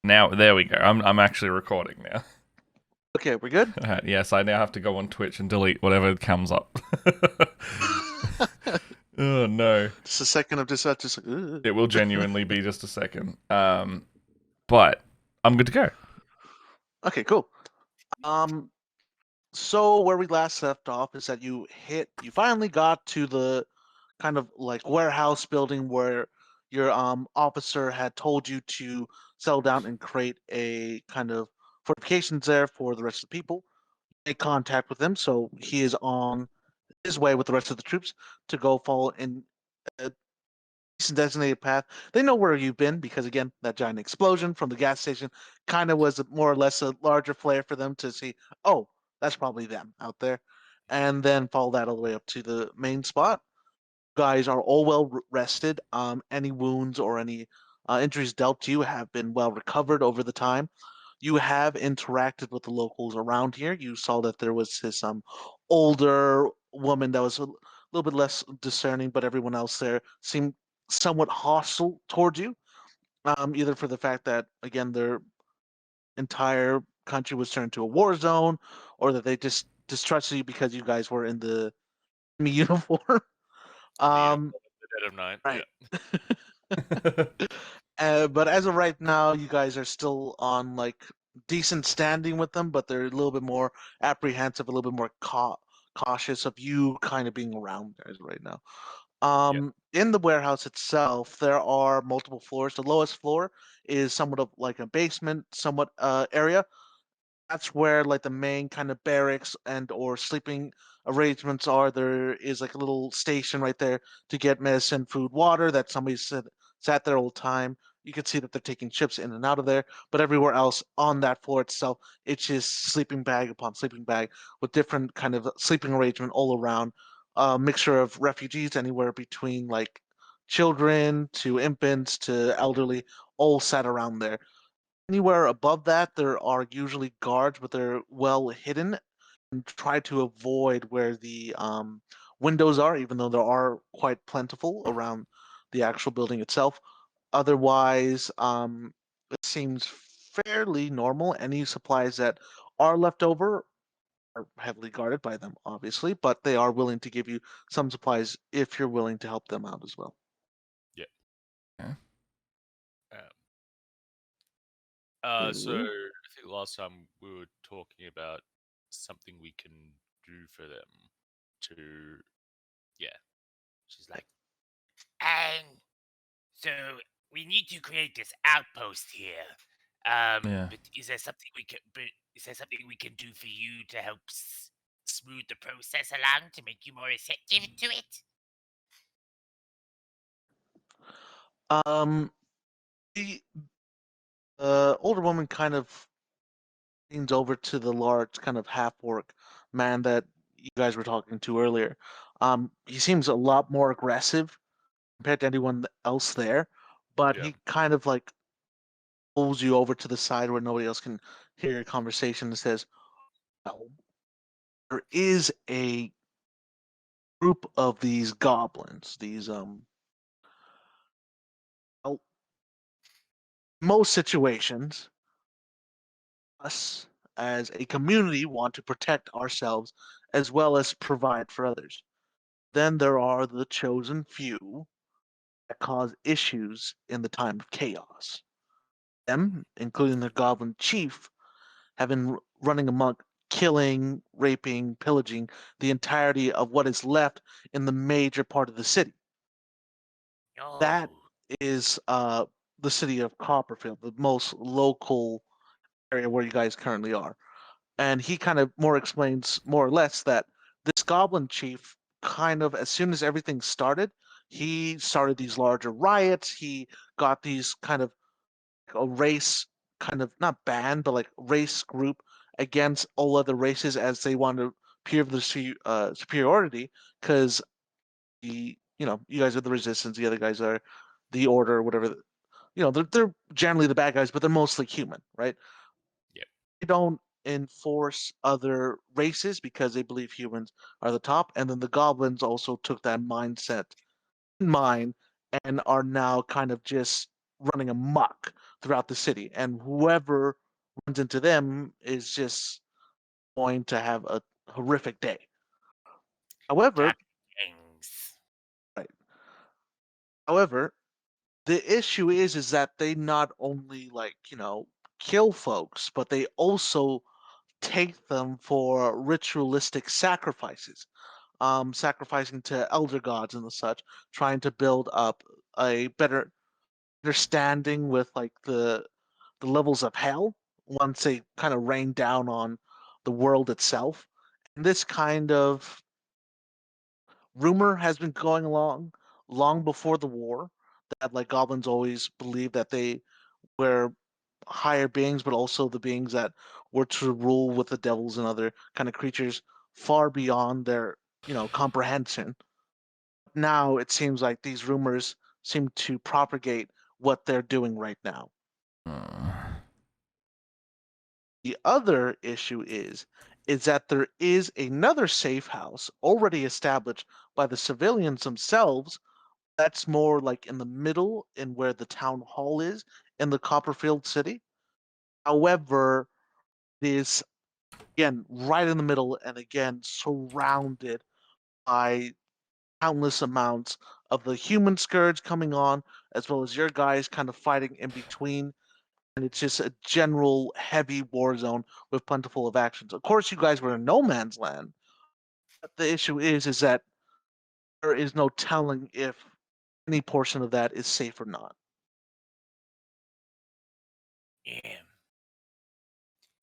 Now, there we go. I'm actually recording now. Okay, we're good? Yes, I now have to go on Twitch and delete whatever comes up. Oh no. Just a second of just like, ugh. It will genuinely be just a second. But I'm good to go. Okay, cool. Um, so where we last left off is that you finally got to the kind of like warehouse building where your officer had told you to settle down and create a kind of fortifications there for the rest of the people. Make contact with him, so he is on his way with the rest of the troops to go follow in a designated path. They know where you've been because again, that giant explosion from the gas station kind of was more or less a larger flare for them to see, oh, that's probably them out there. And then follow that all the way up to the main spot. Guys are all well rested. Any wounds or any injuries dealt to you have been well recovered over the time. You have interacted with the locals around here. You saw that there was this older woman that was a little bit less discerning, but everyone else there seemed somewhat hostile towards you. Either for the fact that again their entire country was turned to a war zone, or that they just distrusted you because you guys were in the enemy uniform. The uniform Um, at the dead of night. right. But as of right now, you guys are still on like decent standing with them, but they're a little bit more apprehensive, a little bit more cautious of you kind of being around guys right now. Yeah. In the warehouse itself, there are multiple floors. The lowest floor is somewhat of like a basement, somewhat area. That's where like the main kind of barracks and or sleeping arrangements are. There is like a little station right there to get medicine, food, water that somebody sat there all the time. You can see that they're taking ships in and out of there, but everywhere else on that floor itself, it's just sleeping bag upon sleeping bag with different kind of sleeping arrangement all around. A mixture of refugees, anywhere between like children to infants to elderly, all sat around there. Anywhere above that, there are usually guards, but they're well hidden and try to avoid where the windows are, even though there are quite plentiful around the actual building itself. Otherwise, it seems fairly normal. Any supplies that are left over are heavily guarded by them, obviously, but they are willing to give you some supplies if you're willing to help them out as well. Yeah. Yeah. So Ooh. I think last time we were talking about something we can do for them to, yeah. She's like, So we need to create this outpost here. Yeah. But is there something we can? But is there something we can do for you to help smooth the process along to make you more receptive to it? Um, the older woman kind of leans over to the large kind of half orc man that you guys were talking to earlier. He seems a lot more aggressive compared to anyone else there, but yeah, he kind of like pulls you over to the side where nobody else can hear your conversation and says, well, there is a group of these goblins, these well, most situations, us as a community want to protect ourselves as well as provide for others. Then there are the chosen few that cause issues in the time of chaos. Them, including the Goblin Chief, have been running amok, killing, raping, pillaging the entirety of what is left in the major part of the city. That Oh, is the city of Copperfield, the most local area where you guys currently are. And he kind of more explains more or less that this Goblin Chief kind of as soon as everything started, he started these larger riots. He got these kind of a race kind of not band but like race group against all other races as they want to prove the superiority because the you guys are the resistance, the other guys are the order, whatever. They're generally the bad guys, but they're mostly human, right? yeah, They don't enforce other races because they believe humans are the top, and then the goblins also took that mindset in mind and are now kind of just running amok throughout the city, and whoever runs into them is just going to have a horrific day. However, Got things. however, the issue is that they not only kill folks, but they also take them for ritualistic sacrifices, sacrificing to elder gods and the such, trying to build up a better understanding with the levels of hell once they kind of rain down on the world itself. And this kind of rumor has been going along long before the war, that goblins always believed that they were higher beings, but also the beings that were to rule with the devils and other kind of creatures far beyond their comprehension. Now it seems like these rumors seem to propagate what they're doing right now. The other issue is that there is another safe house already established by the civilians themselves. That's more like in the middle, in where the town hall is in the Copperfield city. However, it is again right in the middle, and again surrounded by countless amounts of the human scourge coming on, as well as your guys kind of fighting in between. And it's just a general heavy war zone with plentiful of actions. Of course, you guys were in no man's land. But the issue is that there is no telling if any portion of that is safe or not. Yeah.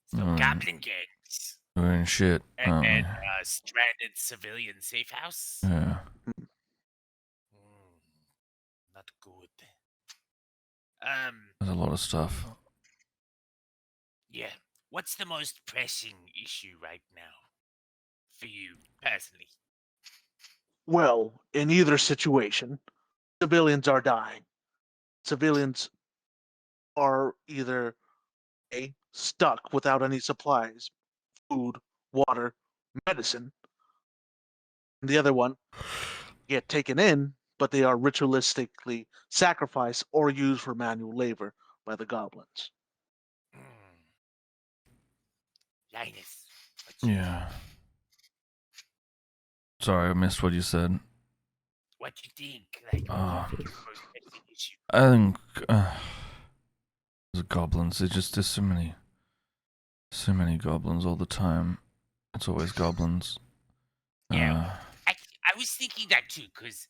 So Hmm. goblin gangs We're in shit. and stranded civilian safe house. Yeah. Not good. There's a lot of stuff. Yeah. What's the most pressing issue right now for you personally? Well, in either situation, civilians are dying. Civilians are either stuck without any supplies, food, water, medicine. And the other one get taken in, but they are ritualistically sacrificed or used for manual labor by the goblins. Linus. What you Yeah. Sorry, I missed what you said. What you think? Like, what you think is the most pressing issue? I think the goblins. There's so many goblins all the time. It's always goblins. Yeah. I was thinking that too, because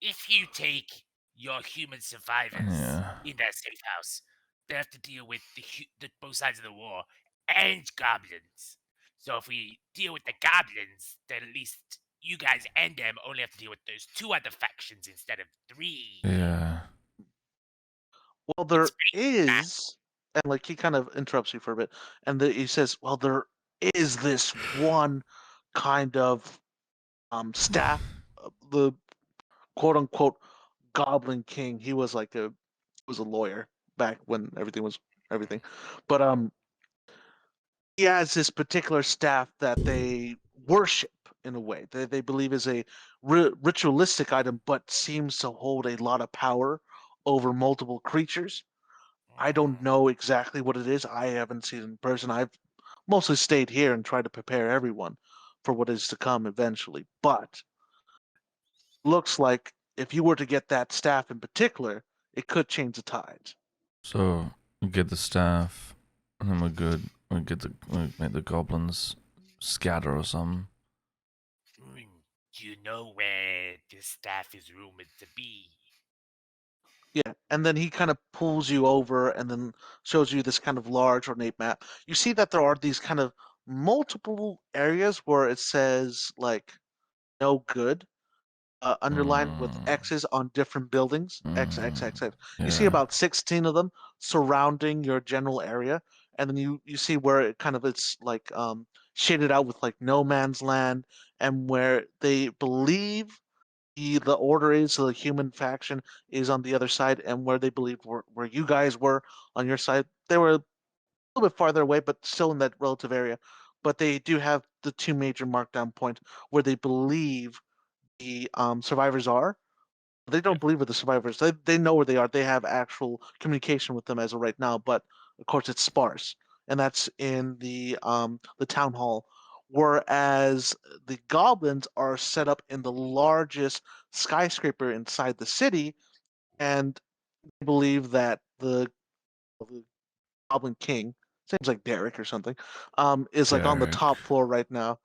if you take your human survivors Yeah. in that safe house, they have to deal with the both sides of the war and goblins. So if we deal with the goblins, then at least you guys and them only have to deal with those two other factions instead of three. Yeah. Well, there pretty bad. is, and he kind of interrupts you for a bit, and he says, "Well, there is this one kind of staff, the quote unquote Goblin King. He was a lawyer back when everything was everything, but he has this particular staff that they worship in a way. They believe is a ritualistic item, but seems to hold a lot of power over multiple creatures. I don't know exactly what it is. I haven't seen it in person. I've mostly stayed here and tried to prepare everyone for what is to come eventually. But looks like if you were to get that staff in particular, it could change the tides. So we get the staff, and then we're good. We make the goblins scatter or something. Do you know where this staff is rumored to be? Yeah, and then he kind of pulls you over and then shows you this kind of large ornate map. You see that there are these kind of multiple areas where it says no good, underlined with X's on different buildings. X, X, X, X. You see Yeah. about 16 of them surrounding your general area, and then you see where it kind of it's shaded out with no man's land, and where they believe the order is the human faction is on the other side, and where they believe where you guys were on your side, they were a little bit farther away, but still in that relative area. But they do have the two major markdown points where they believe the survivors are. They don't believe with the survivors. They know where they are. They have actual communication with them as of right now, but of course it's sparse, and that's in the town hall. Whereas the goblins are set up in the largest skyscraper inside the city, and they believe that the Goblin King, seems like Derek or something, is like on the Derek. top floor right now.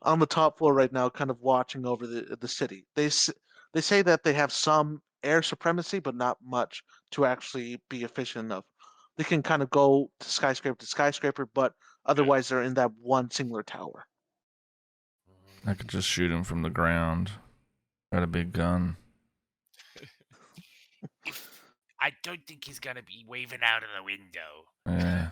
On the top floor right now, kind of watching over the city. They say that they have some air supremacy, but not much to actually be efficient enough. They can kind of go to skyscraper, but otherwise they're in that one singular tower. I could just shoot him from the ground. Got a big gun. I don't think he's gonna be waving out of the window. Yeah.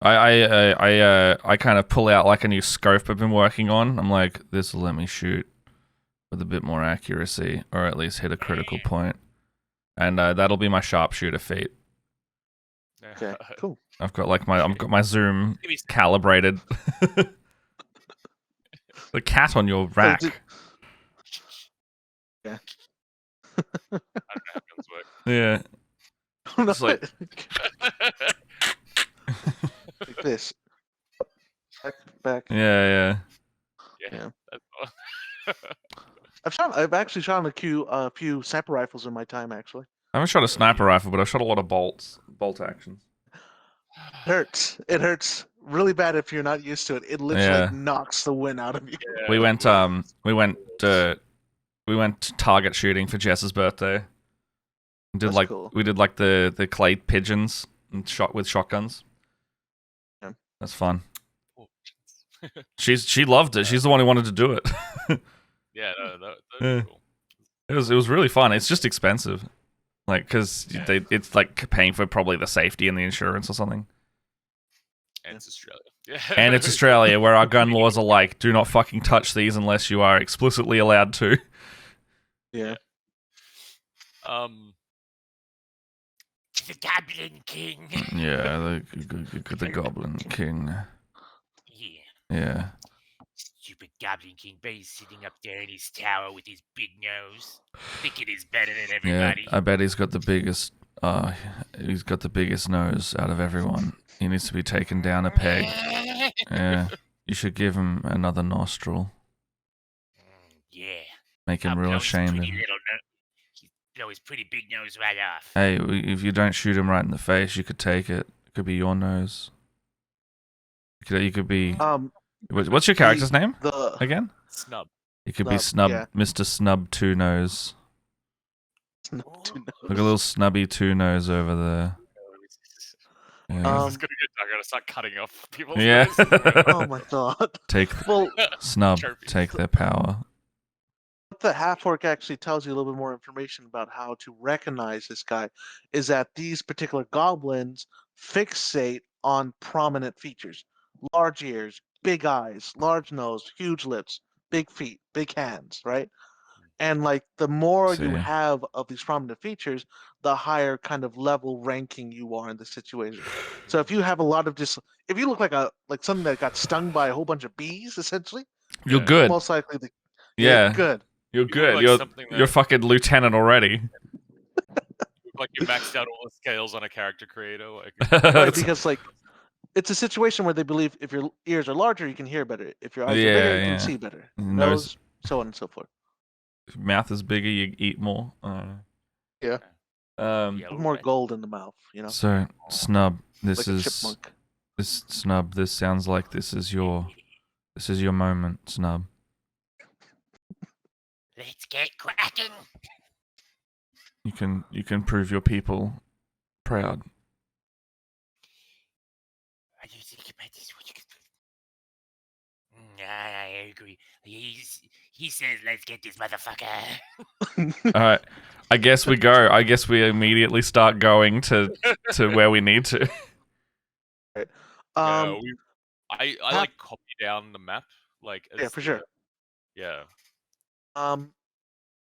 I kind of pull out like a new scope I've been working on. I'm like, this will let me shoot with a bit more accuracy, or at least hit a critical point. And that'll be my sharpshooter feat. Okay, cool. I've got my zoom Give me some- calibrated. The cat on your rack. Yeah. I don't know how guns work. Yeah. No, It's like- like this. Back. Yeah. Yeah. That's all. I've actually shot a few sniper rifles in my time. Actually, I haven't shot a sniper rifle, but I've shot a lot of bolt actions. it hurts. It hurts really bad if you're not used to it. It literally Yeah. knocks the wind out of you. Yeah, We went well, we went target shooting for Jess's birthday. That's We cool. did like the clay pigeons and shot with shotguns. Yeah. That's fun. oh, She loved it. She's the one who wanted to do it. yeah, no, that Yeah. was cool. It was really fun. It's just expensive, like because Yeah. it's like paying for probably the safety and the insurance or something. And it's Australia. Yeah. And it's Australia, where our gun laws are like, do not fucking touch these unless you are explicitly allowed to. Yeah. The Goblin King. Yeah, the Goblin King. Yeah. Yeah. Stupid Goblin King, but he's sitting up there in his tower with his big nose, thinking he's better than Yeah, everybody. I bet he's got the biggest nose out of everyone. He needs to be taken down a peg. Yeah, you should give him another nostril. Yeah. Make him I'll real blow his ashamed of pretty him. little blow his pretty big nose right off. Hey, if you don't shoot him right in the face, you could take it. It could be your nose. You could be. What's your character's name The again? Snub. You could be Snub, Snub, yeah. Mr. Snub Two Nose. Two Look a little snubby Two Nose over there. Yeah. This is gonna get. I'm gonna start cutting off people's Yeah. noses. Oh my god. Take Well, Snub. Trophy. Take their power. the half orc actually tells you a little bit more information about how to recognize this guy is that these particular goblins fixate on prominent features: large ears, big eyes, large nose, huge lips, big feet, big hands, right? And like the more you See. have of these prominent features, the higher kind of level ranking you are in the situation. So if you have a lot of if you look like something that got stung by a whole bunch of bees, essentially, You're Yeah. good. most likely Yeah. good. You're You look good. like something You're that- fucking lieutenant already. Like you maxed out all the scales on a character creator. Like, Right, It's- because like it's a situation where they believe if your ears are larger, you can hear better. If your eyes are Yeah, bigger, you yeah. can see better. Nose- Nose, so on and so forth. mouth is bigger, you eat more. Yeah. Yellow More red. gold in the mouth, you know, So Snub, this like a is chipmunk. this Snub. This sounds like this is your moment, Snub. Let's get cracking. You can prove your people proud. What do you think about this? What you I agree. He says, "Let's get this motherfucker." All right. I guess we go. I guess we immediately start going to where we need to. yeah, Um, I half- like copy down the map. Like yeah, as for the- sure. Yeah.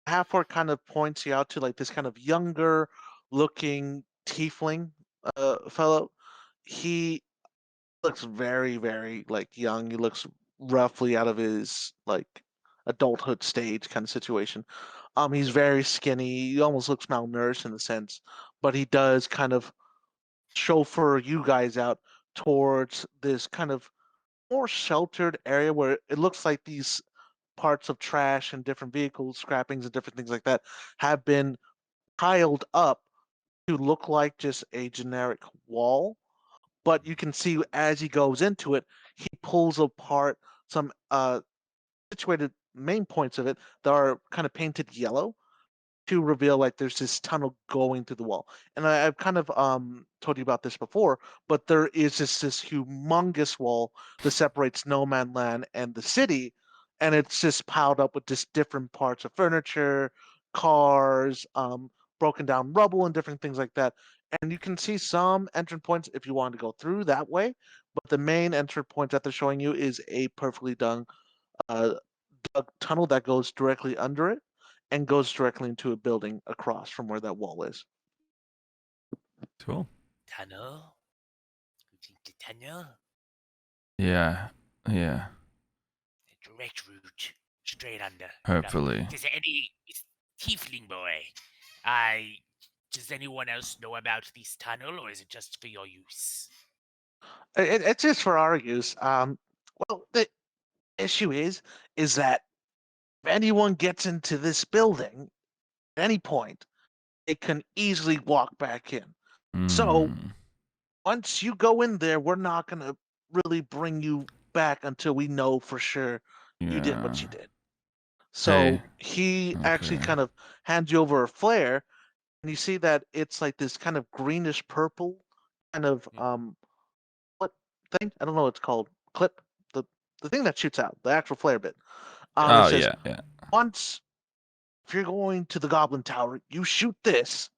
Half orc kind of points you out to like this kind of younger looking tiefling fellow. He looks very, very like young. He looks roughly out of his like adulthood stage kind of situation. He's very skinny. He almost looks malnourished in a sense, but he does kind of chauffeur you guys out towards this kind of more sheltered area where it looks like these parts of trash and different vehicles, scrappings, and different things like that have been piled up to look like just a generic wall. But you can see as he goes into it, he pulls apart some situated main points of it that are kind of painted yellow to reveal like there's this tunnel going through the wall. And I've kind of told you about this before, but there is just this humongous wall that separates No Man Land and the city, and it's just piled up with just different parts of furniture, cars, broken down rubble, and different things like that. And you can see some entrance points if you want to go through that way, but the main entrance point that they're showing you is a perfectly dug tunnel that goes directly under it and goes directly into a building across from where that wall is. Cool. Tunnel? You think the tunnel? Yeah. Yeah. The direct route. Straight under. Hopefully. Does any tiefling boy? Does anyone else know about this tunnel, or is it just for your use? It's just for our use. Well, the issue is that if anyone gets into this building at any point, it can easily walk back in. So Mm, once you go in there, we're not gonna really bring you back until we know for sure you did what you yeah. did. So Hey, he actually okay. kind of hands you over a flare, and you see that it's like this kind of greenish purple kind of what thing? I don't know what it's called. Clip, the thing that shoots out, the actual flare bit. It Oh, says yeah, yeah. once if you're going to the Goblin Tower, you shoot this,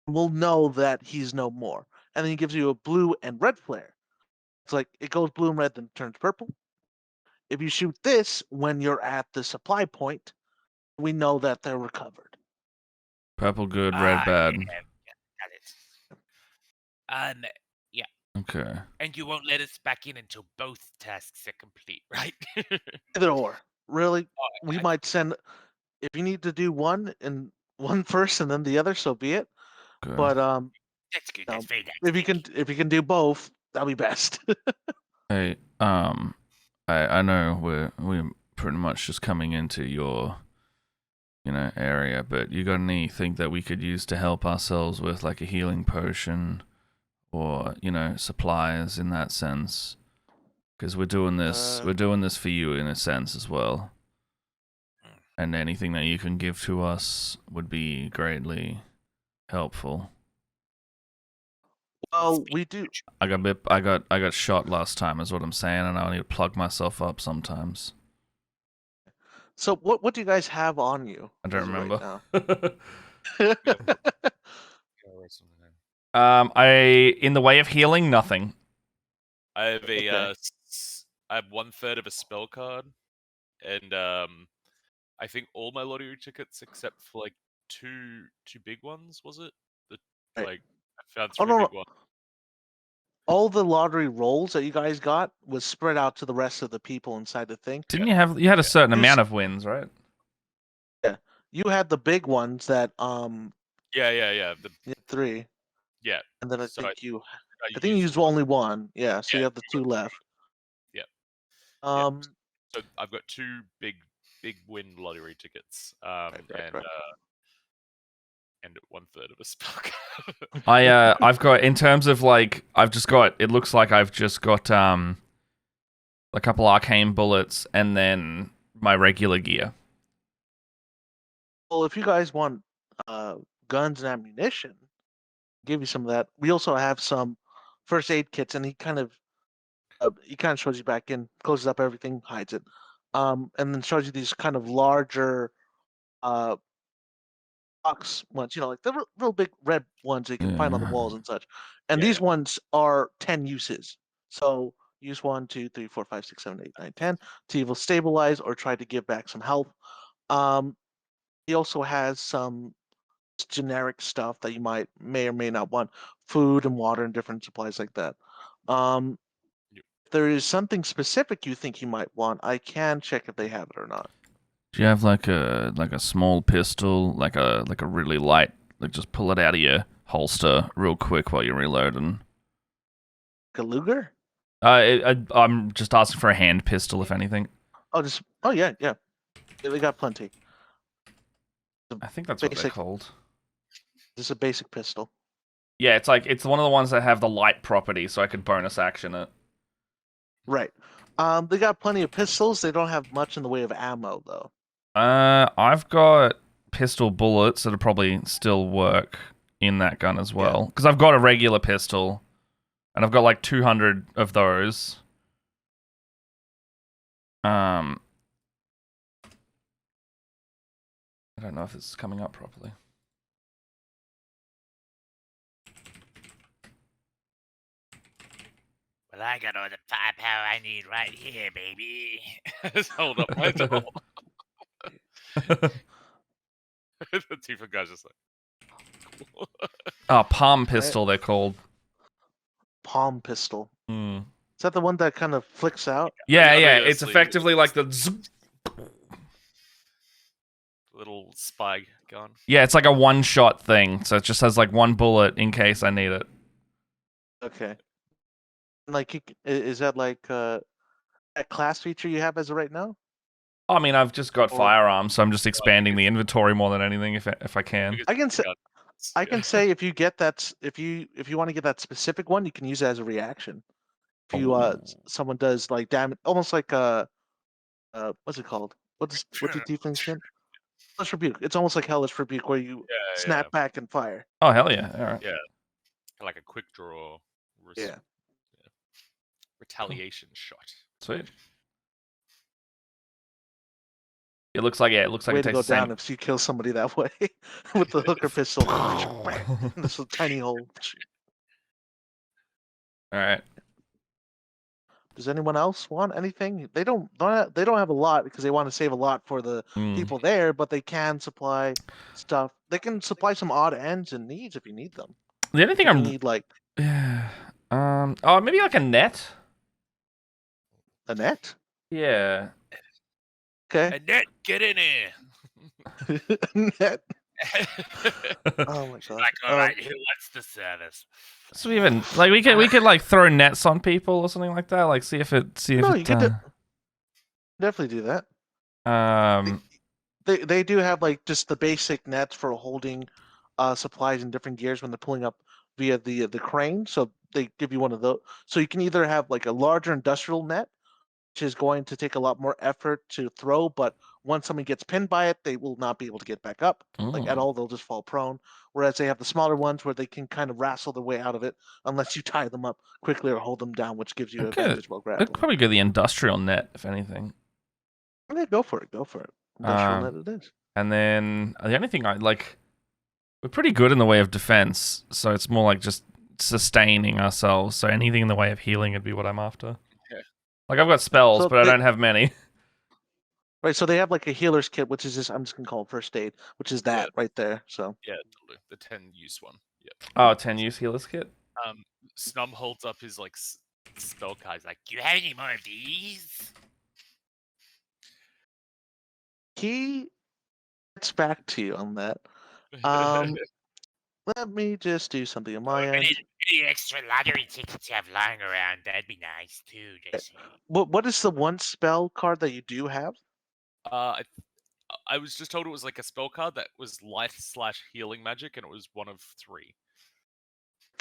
we'll know that he's no more. And then he gives you a blue and red flare. It's like it goes blue and red, then turns purple. If you shoot this when you're at the supply point, we know that they're recovered. Purple good, red bad. Got it. Okay. And you won't let us back in until both tasks are complete, right? Either or. Really, we I- might send if you need to do one and one first and then the other, so be it. Okay. But That's good. That's very nice. if you can do both, that'll be best. Hey, I know we're pretty much just coming into your, area, but you got anything that we could use to help ourselves with, like a healing potion, or supplies in that sense? Because we're doing this for you in a sense as well. And anything that you can give to us would be greatly helpful. Well, we do. I got shot last time, is what I'm saying, and I need to plug myself up sometimes. So what do you guys have on you? I don't as of remember. right now? In the way of healing, nothing. I have a Okay. I have 1/3 of a spell card, and I think all my lottery tickets except for like two big ones. Was it? Right. Like I found Oh, 3 no, big no. ones. All the lottery rolls that you guys got was spread out to the rest of the people inside the thing. Didn't you had a certain You amount s- of wins, right? You had the big ones that Yeah. you had 3, Yeah. and then I So think you I used used only one. Yeah, so you Yeah, have the 2 left. Yeah. Um, So I've got 2 big win lottery tickets. right. And 1/3 of a spell card. I've got, in terms of like, it looks like I've just got a couple arcane bullets and then my regular gear. Well, if you guys want guns and ammunition, give you some of that. We also have some first aid kits, and he kind of shows you back in, closes up everything, hides it, and then shows you these kind of larger box ones, like the real big red ones that you can find on the walls and such. And Yeah, these ones are 10 uses. So use 1, 2, 3, 4, 5, 6, 7, 8, 9, 10 to either stabilize or try to give back some health. He also has some generic stuff that you may or may not want, food and water and different supplies like that. Yep. If there is something specific you think you might want, I can check if they have it or not. Do you have like a small pistol, like a really light, like just pull it out of your holster real quick while you're reloading? Like a Luger? I'm just asking for a hand pistol, if anything. Oh yeah. Yeah, they got plenty. I think that's what they're Basic. called. This is a basic pistol. Yeah, it's one of the ones that have the light property, so I could bonus action it. Right. They got plenty of pistols. They don't have much in the way of ammo though. I've got pistol bullets that'll probably still work in that gun as well, because I've got a regular pistol, and I've got like 200 of those. I don't know if this is coming up properly. Well, I got all the firepower I need right here, baby. Hold up my door. The two for guys just like. Palm pistol, they're called. Palm pistol. Hmm. Is that the one that kind of flicks out? Yeah, Yeah, it's obviously. effectively like the. Zzz. Little spy gun. Yeah, it's like a one-shot thing, so it just has like one bullet in case I need it. Okay. Like, is that like a class feature you have as of right now? I mean, I've just got Or- firearms, so I'm just expanding the inventory more than anything, if I can. Because I can say- guns, I yeah. can say if you get that, if you want to get that specific one, you can use it as a reaction. If you Ooh. someone does like damage, almost like what's it called? What do defense get? Hellish Rebuke. It's almost like Hellish Rebuke, where you Yeah, snap back and fire. Oh hell yeah! All right. Yeah. Like a quick draw. Yeah. Retaliation shot. Sweet. It looks like it Way takes to go the same. down if you kill somebody that way with the hooker pistol. This little tiny hole. All right. Does anyone else want anything? They don't have a lot because they want to save a lot for the Mm. people there, but they can supply stuff. They can supply some odd ends and needs if you need them. The only thing If you I'm need like oh, maybe like a net. a net. Yeah. Okay. Annette, get in here. Net. Oh my god. Like, all right, who wants the service? So even like we could like throw nets on people or something like that. Like see if it. No, you could definitely do that. They do have like just the basic nets for holding supplies in different gears when they're pulling up via the crane. So they give you one of those. So you can either have like a larger industrial net, which is going to take a lot more effort to throw, but once someone gets pinned by it, they will not be able to get back up like at Mm. all. They'll just fall prone. Whereas they have the smaller ones where they can kind of wrestle their way out of it unless you tie them up quickly or hold them down, which gives you an Okay. advantage while I'd grappling. probably go the industrial net if anything. Yeah, go for it. Go for it. Industrial net it is. And then the only thing I like, we're pretty good in the way of defense, so it's more like just sustaining ourselves. So anything in the way of healing would be what I'm after. Yeah. Like I've got spells, So but I they- don't have many. Right, so they have like a healer's kit, which is just I'm just gonna call it first aid, which is that right there. So Yeah, totally. The 10 use one. Yeah. Oh, 10 use healer's kit. Snum holds up his like spell card. He's like, Do you have any more of these? he gets back to you on that. Um, Let me just do something on my end. Any extra lottery tickets you have lying around? That'd be nice too. Just saying. What is the one spell card that you do have? I was just told it was like a spell card that was light/healing magic, and it was one of 3.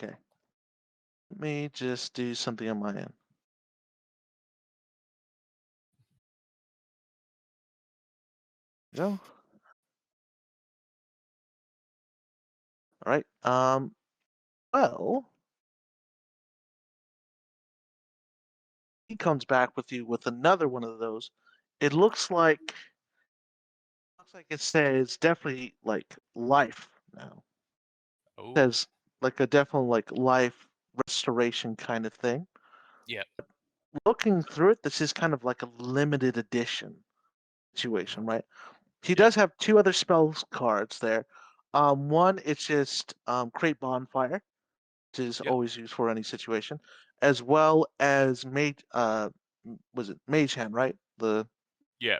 Let me just do something on my end. Go. All right. Well, he comes back with you with another one of those. It looks like it says definitely like life now. Oh, It says like a definitely like life restoration kind of thing. Yeah. Looking through it, this is kind of like a limited edition situation, right? He does have 2 other spells cards there. One, it's just create bonfire, which is Yep. always used for any situation, as well as mage. Was it Mage Hand, right? The yeah.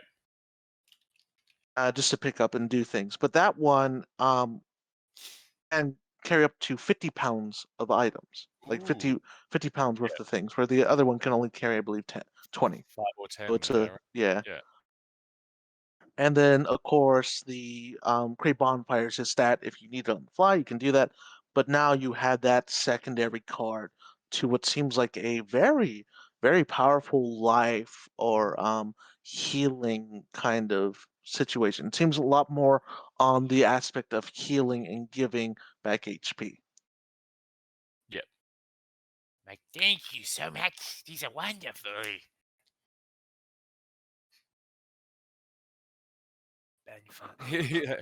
just to pick up and do things. But that one can carry up to 50 pounds of items, like 50, Ooh. 50 pounds worth of things, where the other one can only carry, I believe, 20. 5 or 10. So it's yeah, a right? yeah. Yeah. And then of course the create bonfires is that if you need it on the fly, you can do that. But now you have that secondary card to what seems like a very, very powerful life or healing kind of situation. It seems a lot more on the aspect of healing and giving back HP. Like, thank you so much. These are wonderful. Yeah.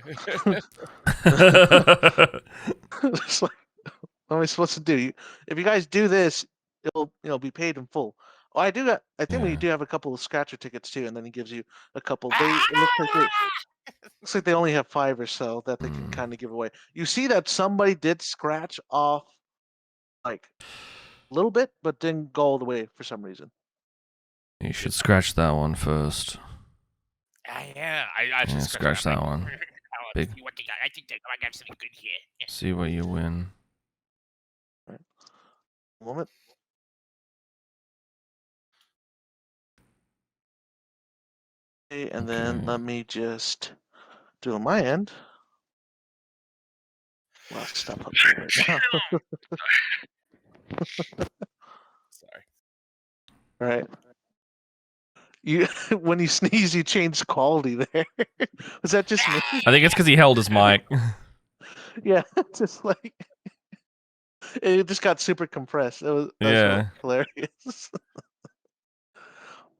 It's like, what am I supposed to do? If you guys do this, it'll be paid in full. Oh, I think we Yeah. do have a couple of scratcher tickets too, and then he gives you a couple. It looks like they only have 5 or so that they can Mm. kind of give away. You see that somebody did scratch off like a little bit, but didn't go all the way for some reason. You should scratch that one first. Yeah, I actually Yeah, scratch that one. Big. See what they got. I think they might have something good here. See what you win. Moment. Okay, and then Okay. let me just do on my end. A lot of stuff up here right now. Sorry. Right. You when you sneeze, you change quality there. Was that just me? I think it's because he held his mic. Yeah, just like it just got super compressed. That was Yeah. hilarious.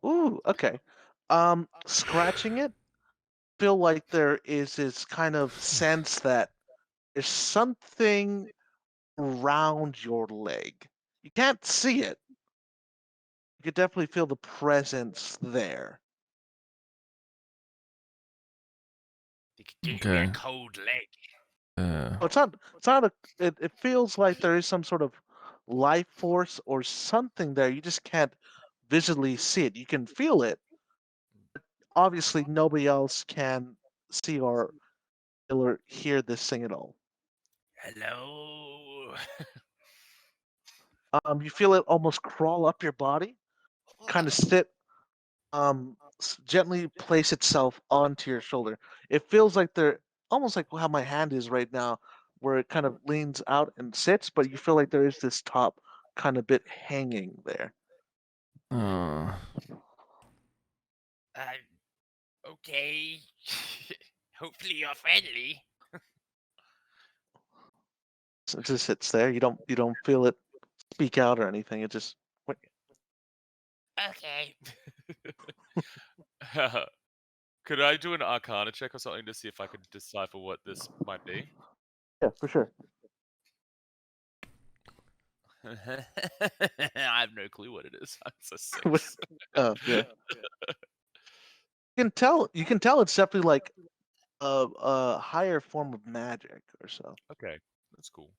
Ooh, okay. Scratching it, feel like there is this kind of sense that there's something around your leg. You can't see it. You could definitely feel the presence there. They could give me a Okay. cold leg. Oh, it's not. It's not a. It feels like there is some sort of life force or something there. You just can't visually see it. You can feel it. Obviously, nobody else can see or hear this thing at all. Hello. You feel it almost crawl up your body, kind of sit, gently place itself onto your shoulder. It feels like they're almost like how my hand is right now, where it kind of leans out and sits, but you feel like there is this top kind of bit hanging there. Uh, Okay. Hopefully you're friendly. So it just sits there. You don't feel it speak out or anything. It just Okay. Could I do an Arcana check or something to see if I could decipher what this might be? yeah, for sure. I have no clue what it is. It's a 6. Oh yeah. You can tell it's definitely like a higher form of magic or so. Okay, that's cool.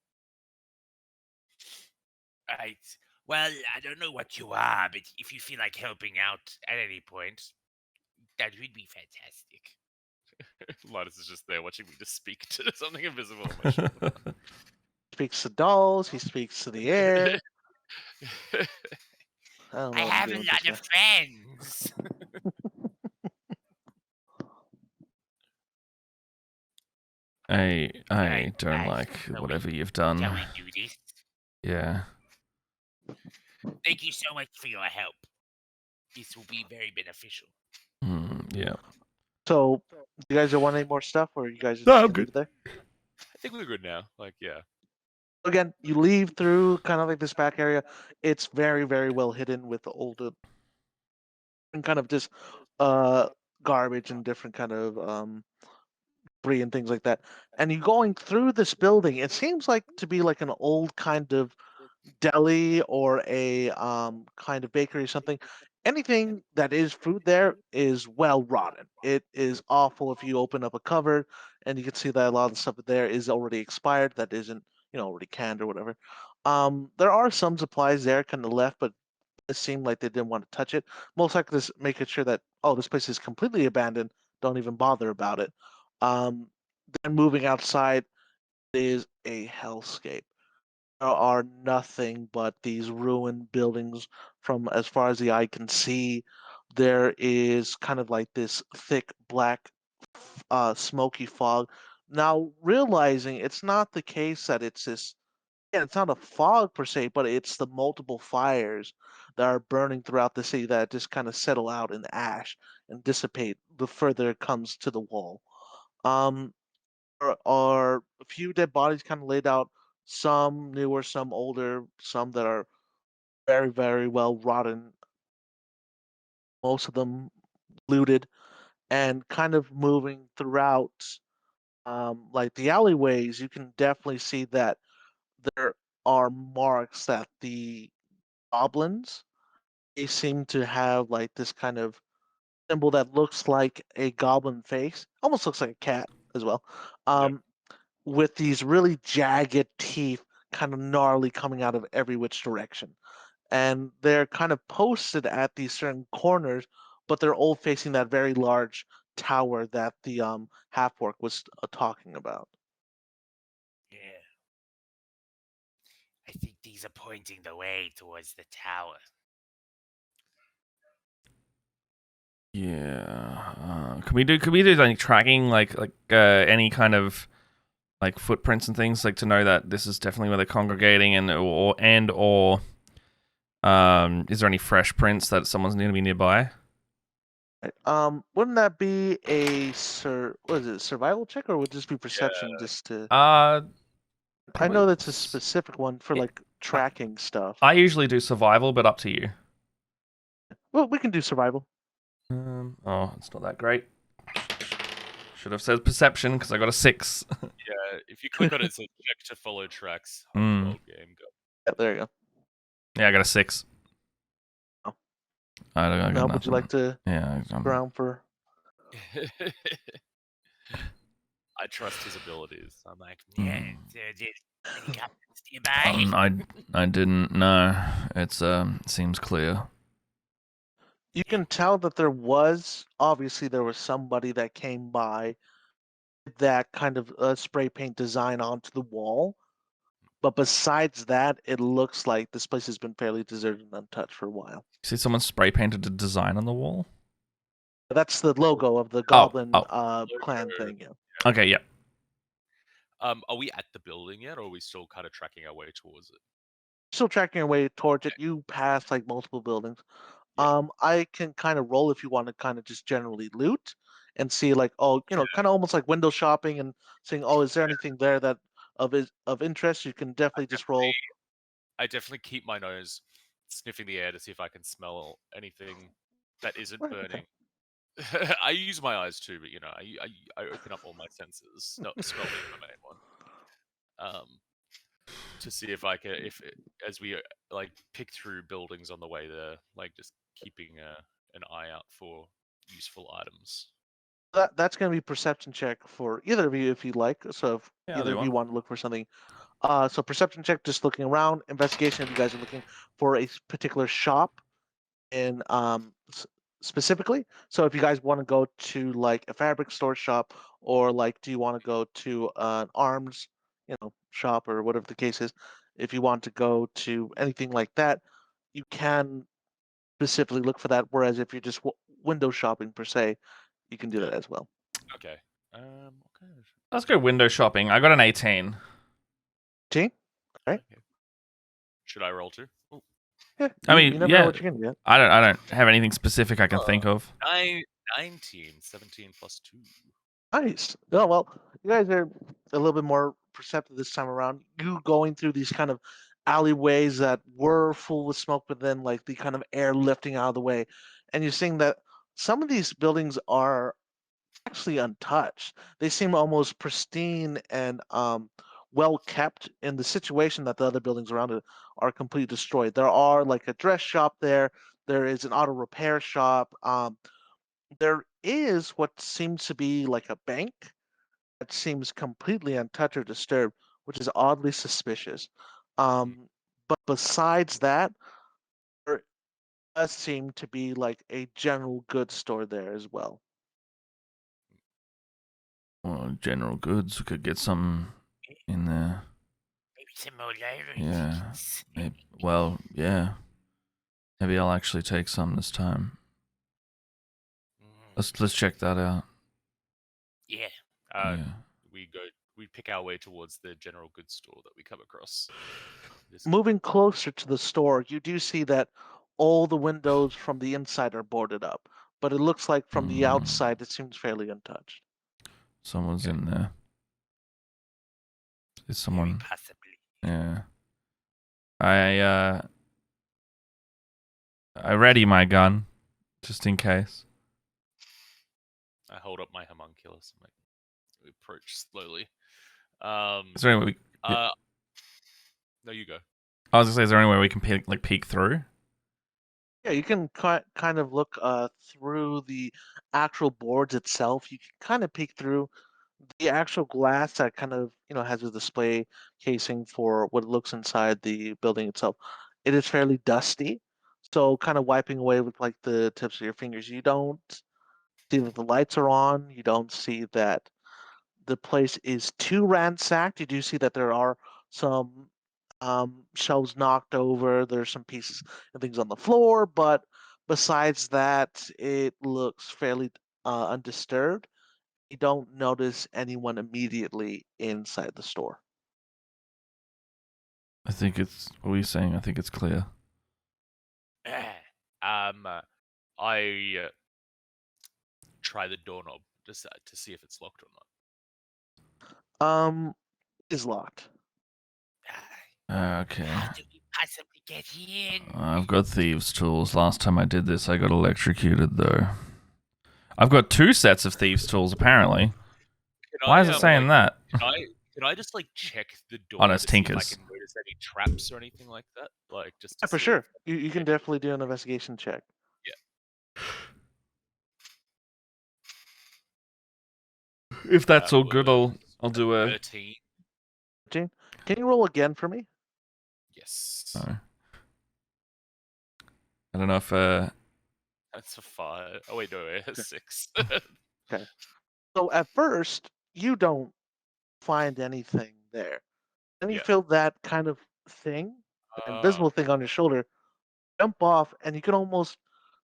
Right. Well, I don't know what you are, but if you feel like helping out at any point, that would be fantastic. Linus is just there watching me just speak to something invisible on my shoulder. Speaks to dolls. He speaks to the air. I don't know I what to have do a with lot this of friends. I Right, don't right. like So whatever you've Shall done. we do this? Yeah. Thank you so much for your help. This will be very beneficial. Yeah. So, you guys are wanting any more stuff, or you guys are just No, I'm gonna leave good. it there? I think we're good now. Like, yeah. Again, you leave through kind of like this back area. It's very, very well hidden with the old and kind of just garbage and different kind of debris and things like that. And you going through this building, it seems like to be like an old kind of deli or a kind of bakery or something. Anything that is food there is well rotten. It is awful if you open up a cupboard and you can see that a lot of the stuff there is already expired, that isn't, already canned or whatever. There are some supplies there kind of left, but it seemed like they didn't want to touch it. Most likely just making sure that, oh, this place is completely abandoned. don't even bother about it. Then moving outside is a hellscape. There are nothing but these ruined buildings from as far as the eye can see. There is kind of like this thick black smoky fog. Now realizing it's not the case that it's this, yeah, it's not a fog per se, but it's the multiple fires that are burning throughout the city that just kind of settle out in ash and dissipate the further it comes to the wall. Um, there are a few dead bodies kind of laid out, some newer, some older, some that are very, very well rotten, most of them looted, and kind of moving throughout like the alleyways, you can definitely see that there are marks that the goblins, they seem to have like this kind of symbol that looks like a goblin face, almost looks like a cat as well, with these really jagged teeth, kind of gnarly coming out of every which direction. And they're kind of posted at these certain corners, but they're all facing that very large tower that the half orc was talking about. Yeah. I think these are pointing the way towards the tower. Yeah. Can we do like tracking, like any kind of like footprints and things, like to know that this is definitely where they're congregating, and or is there any fresh prints that someone's going to be nearby? Right. Wouldn't that be a what is it, survival check, or would this be perception? Just to, I know that's a specific one for like tracking stuff. I usually do survival, but up to you. Well, we can do survival. Oh, it's not that great. Should have said perception because I got a 6. Yeah, if you click on it, it says check to follow tracks. Mm. Well, game go. Yeah, there you go. Yeah, I got a 6. Oh. I got Now, nothing. would you like to Yeah, round for? I trust his abilities. I'm like, Yeah. So any goblins nearby? I didn't know. It's seems clear. You can tell that there was somebody that came by that kind of spray paint design onto the wall. But besides that, it looks like this place has been fairly deserted and untouched for a while. See, someone spray painted a design on the wall. That's the logo of the Goblin Oh. clan thing. Yeah. Okay, yeah. Are we at the building yet, or are we still kind of tracking our way towards it? Still tracking your way towards it. You pass like multiple buildings. Yeah. I can kind of roll if you want to kind of just generally loot and see like, oh, kind of almost like window shopping and saying, oh, is there anything there that of interest? You can definitely just roll. I definitely keep my nose sniffing the air to see if I can smell anything that isn't Right, burning. I use my eyes too, but I open up all my senses. Not smell being my main one. To see if I can, as we like pick through buildings on the way there, like just keeping an eye out for useful items. That's going to be perception check for either of you if you like. So if Yeah, I'll either do of you one. want to look for something. So perception check, just looking around. Investigation, if you guys are looking for a particular shop in specifically. So if you guys want to go to like a fabric store shop, or like do you want to go to an arms, shop, or whatever the case is. If you want to go to anything like that, you can specifically look for that. Whereas if you're just window shopping per se, you can do that as well. Okay. Okay. Let's go window shopping. I got an 18. Team? Right. Okay. Should I roll too? Ooh. Yeah. I mean, you never yeah. know what you're gonna get. I don't have anything specific I can think of. 19, 17 plus 2. Nice. No, well, you guys are a little bit more perceptive this time around. You going through these kind of alleyways that were full with smoke, but then like the kind of air lifting out of the way, and you're seeing that some of these buildings are actually untouched. They seem almost pristine and well kept in the situation that the other buildings around it are completely destroyed. There are like a dress shop there. There is an auto repair shop. There is what seems to be like a bank that seems completely untouched or disturbed, which is oddly suspicious. But besides that, there does seem to be like a general goods store there as well. general goods. We could get some in there. Maybe some more lottery Yeah. tickets. Well, yeah. Maybe I'll actually take some this time. Mm, Let's check that out. yeah. Uh, Yeah. we pick our way towards the general goods store that we come across. This Moving closer to the store, you do see that all the windows from the inside are boarded up, but it looks like from the outside it seems fairly untouched. Someone's Okay. in there. Is Very someone? possibly. Yeah. I ready my gun, just in case. I hold up my homunculus and we approach slowly. Is there any way No, you go. I was gonna say, is there any way we can peek through? Yeah, you can kind of look through the actual boards itself. You can kind of peek through the actual glass that kind of has a display casing for what looks inside the building itself. It is fairly dusty, so kind of wiping away with like the tips of your fingers. You don't see that the lights are on. You don't see that the place is too ransacked. You do see that there are some shelves knocked over. There's some pieces and things on the floor, but besides that, it looks fairly undisturbed. You don't notice anyone immediately inside the store. I think it's. What were you saying? I think it's clear. I try the doorknob to see if it's locked or not. Is locked. Okay. How do we possibly get in? I've got thieves' tools. Last time I did this, I got electrocuted though. I've got 2 sets of thieves' tools apparently. Why is it saying that? Can I just like check the door Oh, no, it's to see if I Tinker's. can notice any traps or anything like that? Like just to Yeah, for see sure. if- You can definitely do an investigation check. If that's That all good, was I'll do a. 13. Can you roll again for me? Yes. No. I don't know if That's a 5. Oh wait, no, a 6. So at first, you don't find anything there. Then you Yeah. feel that kind of thing, the invisible thing on your shoulder, jump off, and you can almost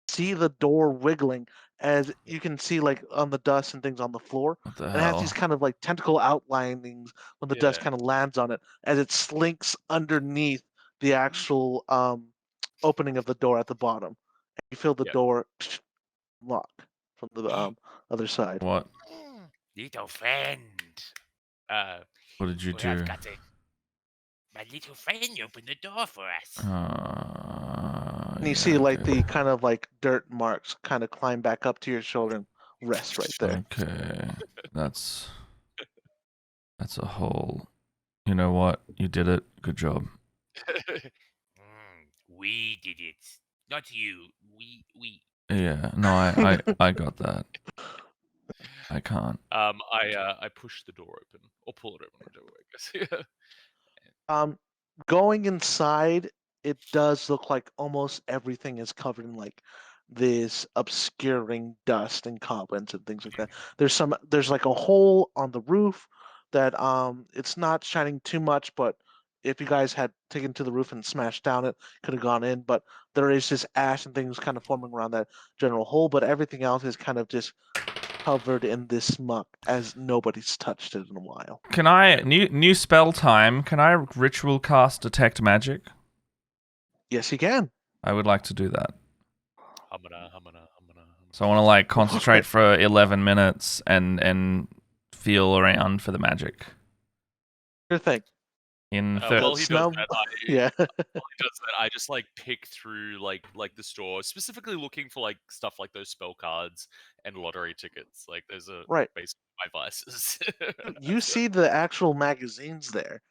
see the door wiggling as you can see like on the dust and things on the floor. what the And it has hell. these kind of like tentacle outlinings when the dust Yeah. kind of lands on it as it slinks underneath the actual opening of the door at the bottom. And you feel the Yeah. door lock from the other side. What? Little friend. What did you We do? have got a... My little friend opened the door for us. And you see like the kind of like dirt marks kind of climb back up to your shoulder and rest right there. Okay, that's a whole. You know what? You did it. Good job. We did it. Not you. We. Yeah. No, I got that. I can't. I push the door open or pull it open, whichever way, I guess. Going inside, it does look like almost everything is covered in like this obscuring dust and cobwebs and things like that. There's like a hole on the roof that it's not shining too much, but if you guys had taken to the roof and smashed down it, could have gone in. But there is just ash and things kind of forming around that general hole, but everything else is kind of just covered in this muck as nobody's touched it in a while. Can I new spell time? Can I ritual cast detect magic? Yes, you can. I would like to do that. Humana. So I want to like concentrate for 11 minutes and feel around for the magic. Sure thing. In While he does Snub- that, Yeah. I just like pick through like the store, specifically looking for like stuff like those spell cards and lottery tickets. Like those are Right. basically my vices. You see the actual magazines there,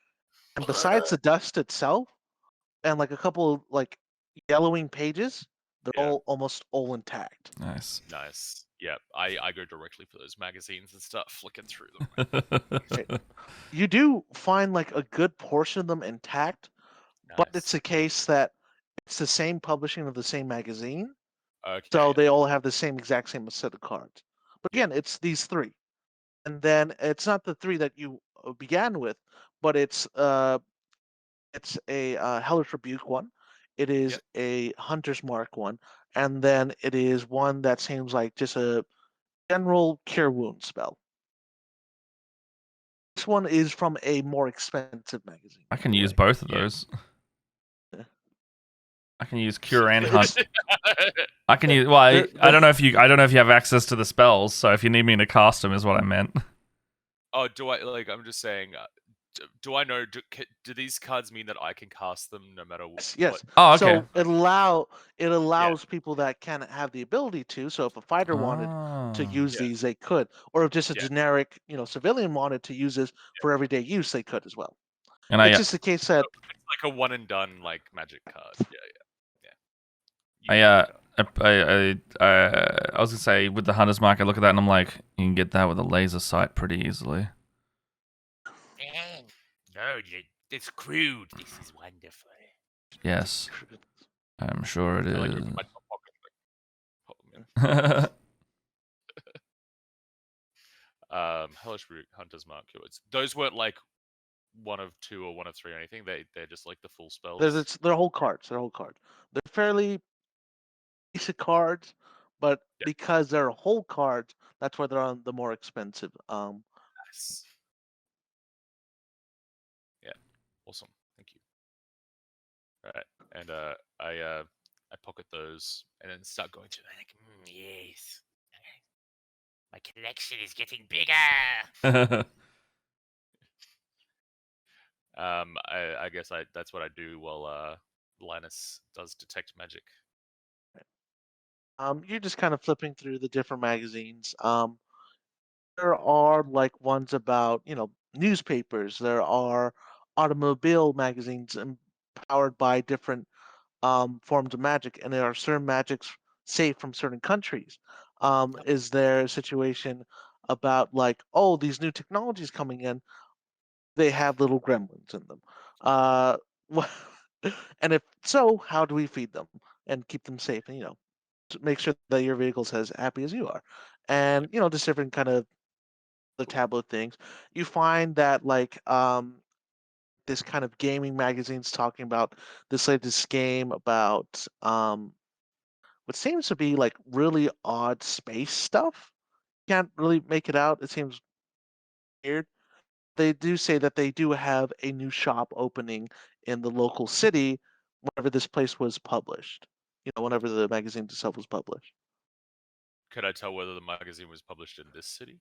and besides the dust itself, and like a couple of like yellowing pages, they're Yeah. almost all intact. nice. Nice. Yeah, I go directly for those magazines and start flicking through them. You do find like a good portion of them intact, but it's Nice. a case that it's the same publishing of the same magazine, Okay. so they all have the exact same set of cards. But again, it's these 3. and then it's not the 3 that you began with, but it's a Hellish Rebuke one. It is Yep. a Hunter's Mark one, and then it is one that seems like just a general cure wound spell. This one is from a more expensive magazine. I by can the use way. both of Yeah. those. Yeah. I can use cure and hunt. I can use. Well, I don't know if you. I don't know if you have access to the spells. So if you need me to cast them, is what I meant. Oh, do I like? I'm just saying. Do I know? Do these cards mean that I can cast them no matter Yes, what? yes. Oh, okay. So it allows people that can have the ability to. So if a fighter wanted to use Yeah. these, they could, or if just a Yeah. generic, civilian wanted to use this for everyday use, they could as well. And It's just the case that It's like a one and done like magic card. Yeah. I was gonna say with the hunter's mark, I look at that and I'm like, you can get that with a laser sight pretty easily. No, it's crude. This is wonderful. Yes, I'm sure it I like is. open my top pocket, like, pop 'em in. Hellish Root, Hunter's Mark, Keywords. Those weren't like one of 2 or one of 3 or anything. They're just like the full spells. they're whole cards. They're whole cards. They're fairly basic cards, but Yeah. because they're whole cards, that's why they're on the more expensive. Nice. Yeah. Awesome. Thank you. All right. And I pocket those and then start going through. Like, yes. My collection is getting bigger. I guess that's what I do while Linus does detect magic. You're just kind of flipping through the different magazines. There are like ones about, newspapers. There are automobile magazines powered by different forms of magic, and there are certain magics safe from certain countries. Is there a situation about like, oh, these new technologies coming in, they have little gremlins in them? Wha- and if so, how do we feed them and keep them safe? And to make sure that your vehicle's as happy as you are, and just different kind of the tableau things. You find that like this kind of gaming magazines talking about this latest game about what seems to be like really odd space stuff. Can't really make it out. It seems weird. They do say that they do have a new shop opening in the local city whenever this place was published. Whenever the magazine itself was published. Could I tell whether the magazine was published in this city?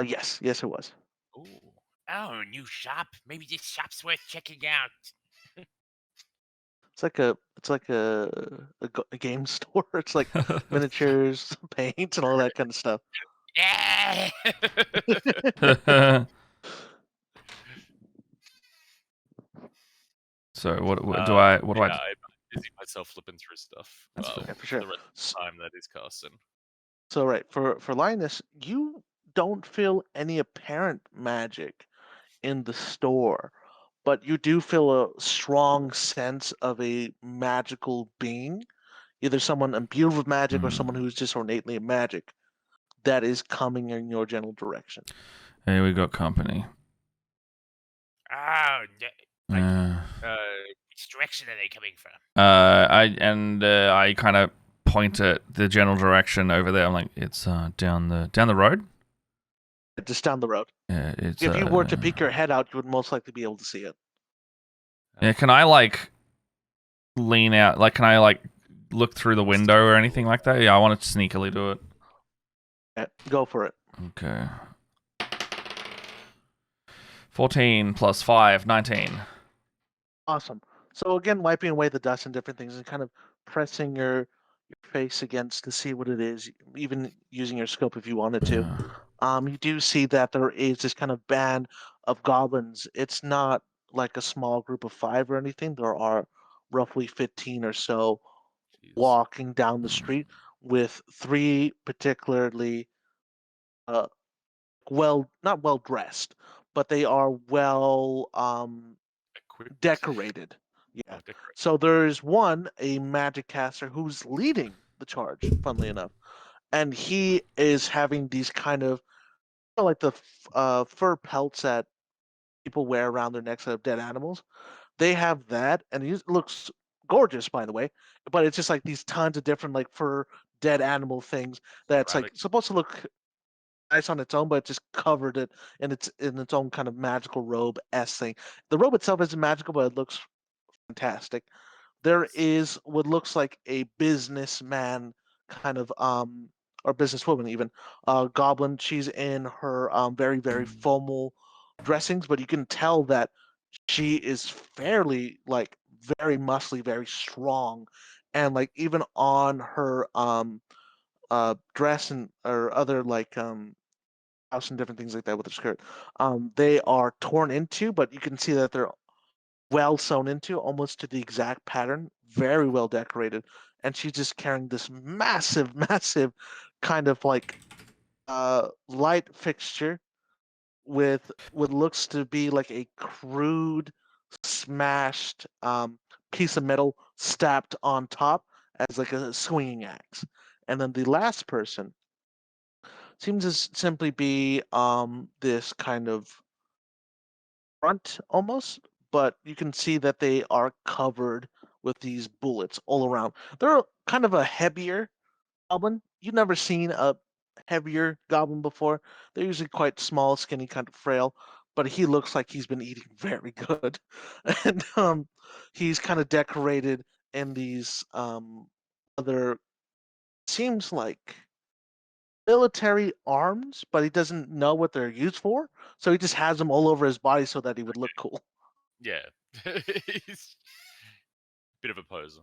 Yes, yes, it was. Ooh. Oh, new shop. Maybe this shop's worth checking out. It's like a game store. It's like miniatures, paint, and all that kind of stuff. Yeah. So what do I? What do I? I'm busy myself flipping through stuff. That's fair. Yeah, for sure. The rest of the time that is casting. So right for Linus, you don't feel any apparent magic in the store, but you do feel a strong sense of a magical being, either someone imbued with magic or someone who's just innately a magic that is coming in your general direction. Hey, we got company. Oh, which direction are they coming from? I kind of point at the general direction over there. I'm like, it's down the road. Just down the road. Yeah, it's. If you were to peek your head out, you would most likely be able to see it. Yeah, can I like lean out? Like, can I like look through the window or anything like that? Yeah, I want to sneakily do it. Yeah, go for it. Okay. 14 plus 5, 19. Awesome. So again, wiping away the dust and different things and kind of pressing your face against to see what it is, even using your scope if you wanted to. You do see that there is this kind of band of goblins. It's not like a small group of 5 or anything. There are roughly 15 or so walking down the street with 3 particularly not well dressed, but they are well decorated. Yeah. So there's one, a magic caster, who's leading the charge, funnily enough. And he is having these kind of like the fur pelts that people wear around their necks of dead animals. They have that, and it looks gorgeous, by the way. But it's just like these tons of different like fur dead animal things that's like Ceramic. supposed to look nice on its own, but it just covered it in its own kind of magical robe s thing. The robe itself isn't magical, but it looks fantastic. There Yes. is what looks like a businessman kind of or businesswoman even goblin. She's in her very formal dressings, but you can tell that she is fairly like very muscly, very strong, and like even on her dress and or other like house and different things like that with her skirt, they are torn into, but you can see that they're well sewn into, almost to the exact pattern, very well decorated, and she's just carrying this massive, massive kind of like light fixture with what looks to be like a crude, smashed piece of metal stacked on top as like a swinging axe. And then the last person seems to simply be this kind of front almost, but you can see that they are covered with these bullets all around. They're kind of a heavier goblin. You've never seen a heavier goblin before. They're usually quite small, skinny, kind of frail, but he looks like he's been eating very good. And he's kind of decorated in these other seems like military arms, but he doesn't know what they're used for. So he just has them all over his body so that he would look cool. Yeah. He's a bit of a poser.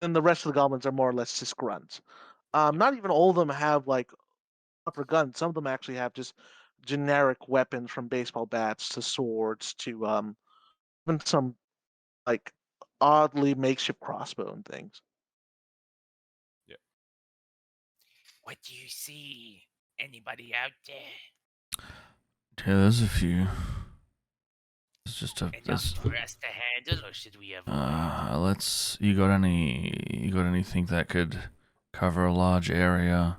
And the rest of the goblins are more or less just grunts. Not even all of them have like upper guns. Some of them actually have just generic weapons from baseball bats to swords to even some like oddly makeshift crossbow and things. What do you see? Anybody out there? Yeah, there's a few. It's just a Enough for us to handle, or should we avoid? let's. You got anything that could cover a large area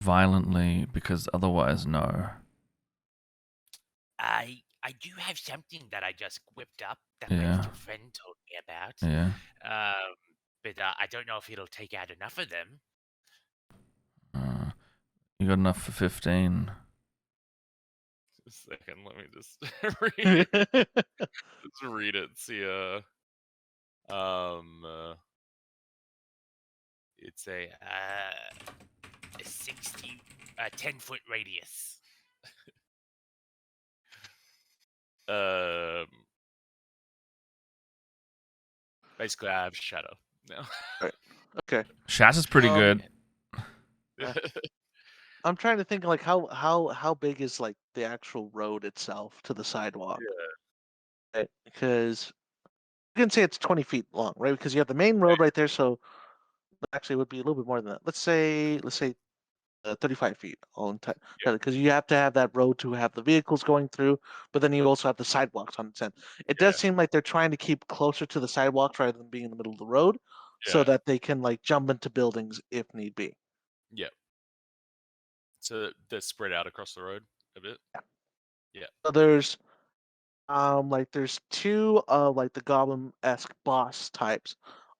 violently? Because otherwise, no. I do have something that I just whipped up that Yeah. my little friend told me about. Yeah. But I don't know if it'll take out enough of them. You got enough for 15. A second, let me just read it. Just read it. See, it's a 10-foot radius. Basically, I have shadow now. Okay. Shaz is pretty good. I'm trying to think like how big is like the actual road itself to the sidewalk? Right? Because you can say it's 20 feet long, right? Because you have the main road right there, so actually it would be a little bit more than that. Let's say 35 feet all entire because you have to have that road to have the vehicles going through, but then you also have the sidewalks on its end. It does seem like they're trying to keep closer to the sidewalks rather than being in the middle of the road, so that they can like jump into buildings if need be. Yeah. So they're spread out across the road a bit. So there's there's two like the goblin-esque boss types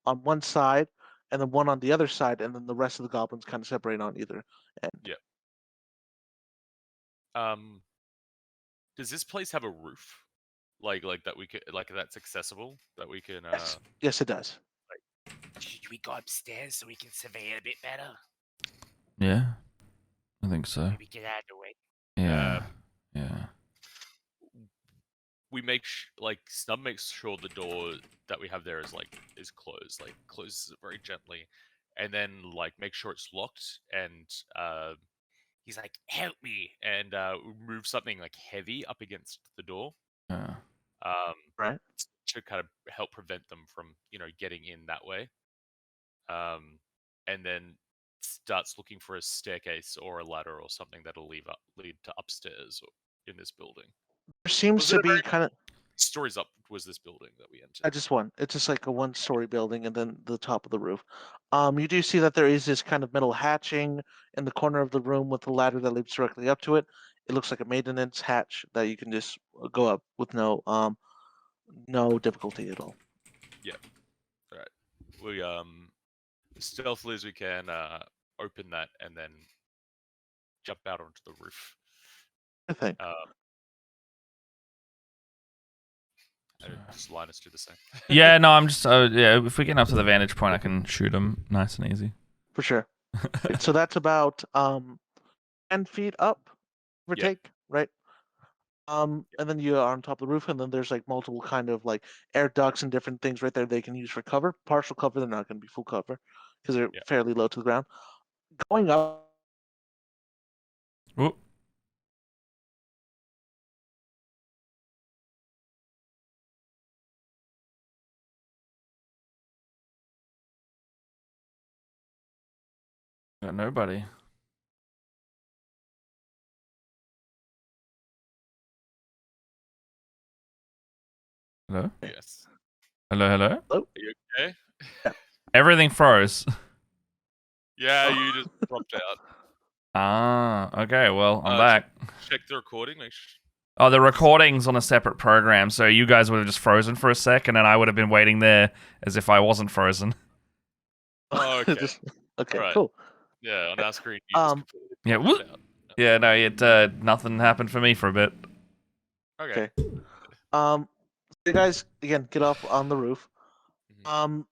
on one side, and then one on the other side, and then the rest of the goblins kind of separate on either end. Does this place have a roof? Like that we could that's accessible that we can Yes, it does. Should we go upstairs so we can survey it a bit better? Yeah, I think so. Maybe get out of the way. Yeah. Yeah. we make Snub makes sure the door that we have there is closed, like closes it very gently, and then like make sure it's locked, and he's like, help me, and move something like heavy up against the door, Yeah. Right. to kind of help prevent them from getting in that way, and then starts looking for a staircase or a ladder or something that'll lead to upstairs in this building. There seems to be kind of stories up was this building that we entered? Just one. It's just like a one-story building, and then the top of the roof. You do see that there is this kind of metal hatching in the corner of the room with a ladder that leads directly up to it. It looks like a maintenance hatch that you can just go up with no difficulty at all. We stealthily as we can open that and then jump out onto the roof. I think. And just Linus do the same. Yeah, no, I'm just yeah. If we get up to the vantage point, I can shoot him nice and easy. For sure. So that's about 10 feet up, give or Yeah. take, right? And then you are on top of the roof, and then there's like multiple kind of like air ducts and different things right there they can use for cover. Partial cover, they're not going to be full cover because they're Yeah. fairly low to the ground. Going up, Ooh. Got nobody. Hello? Yes. Hello, hello? Are you okay? Everything froze. Yeah, you just dropped out. Ah, okay, well, I'm Uh, back. Check the recording. Make sure. Oh, the recording's on a separate program, so you guys would have just frozen for a sec, and then I would have been waiting there as if I wasn't frozen. Oh, okay. okay, Right. cool. Yeah, on our screen. You just completely Yeah, dropped out. Yeah, no, nothing happened for me for a bit. Okay. So you guys again get up on the roof. Mhm.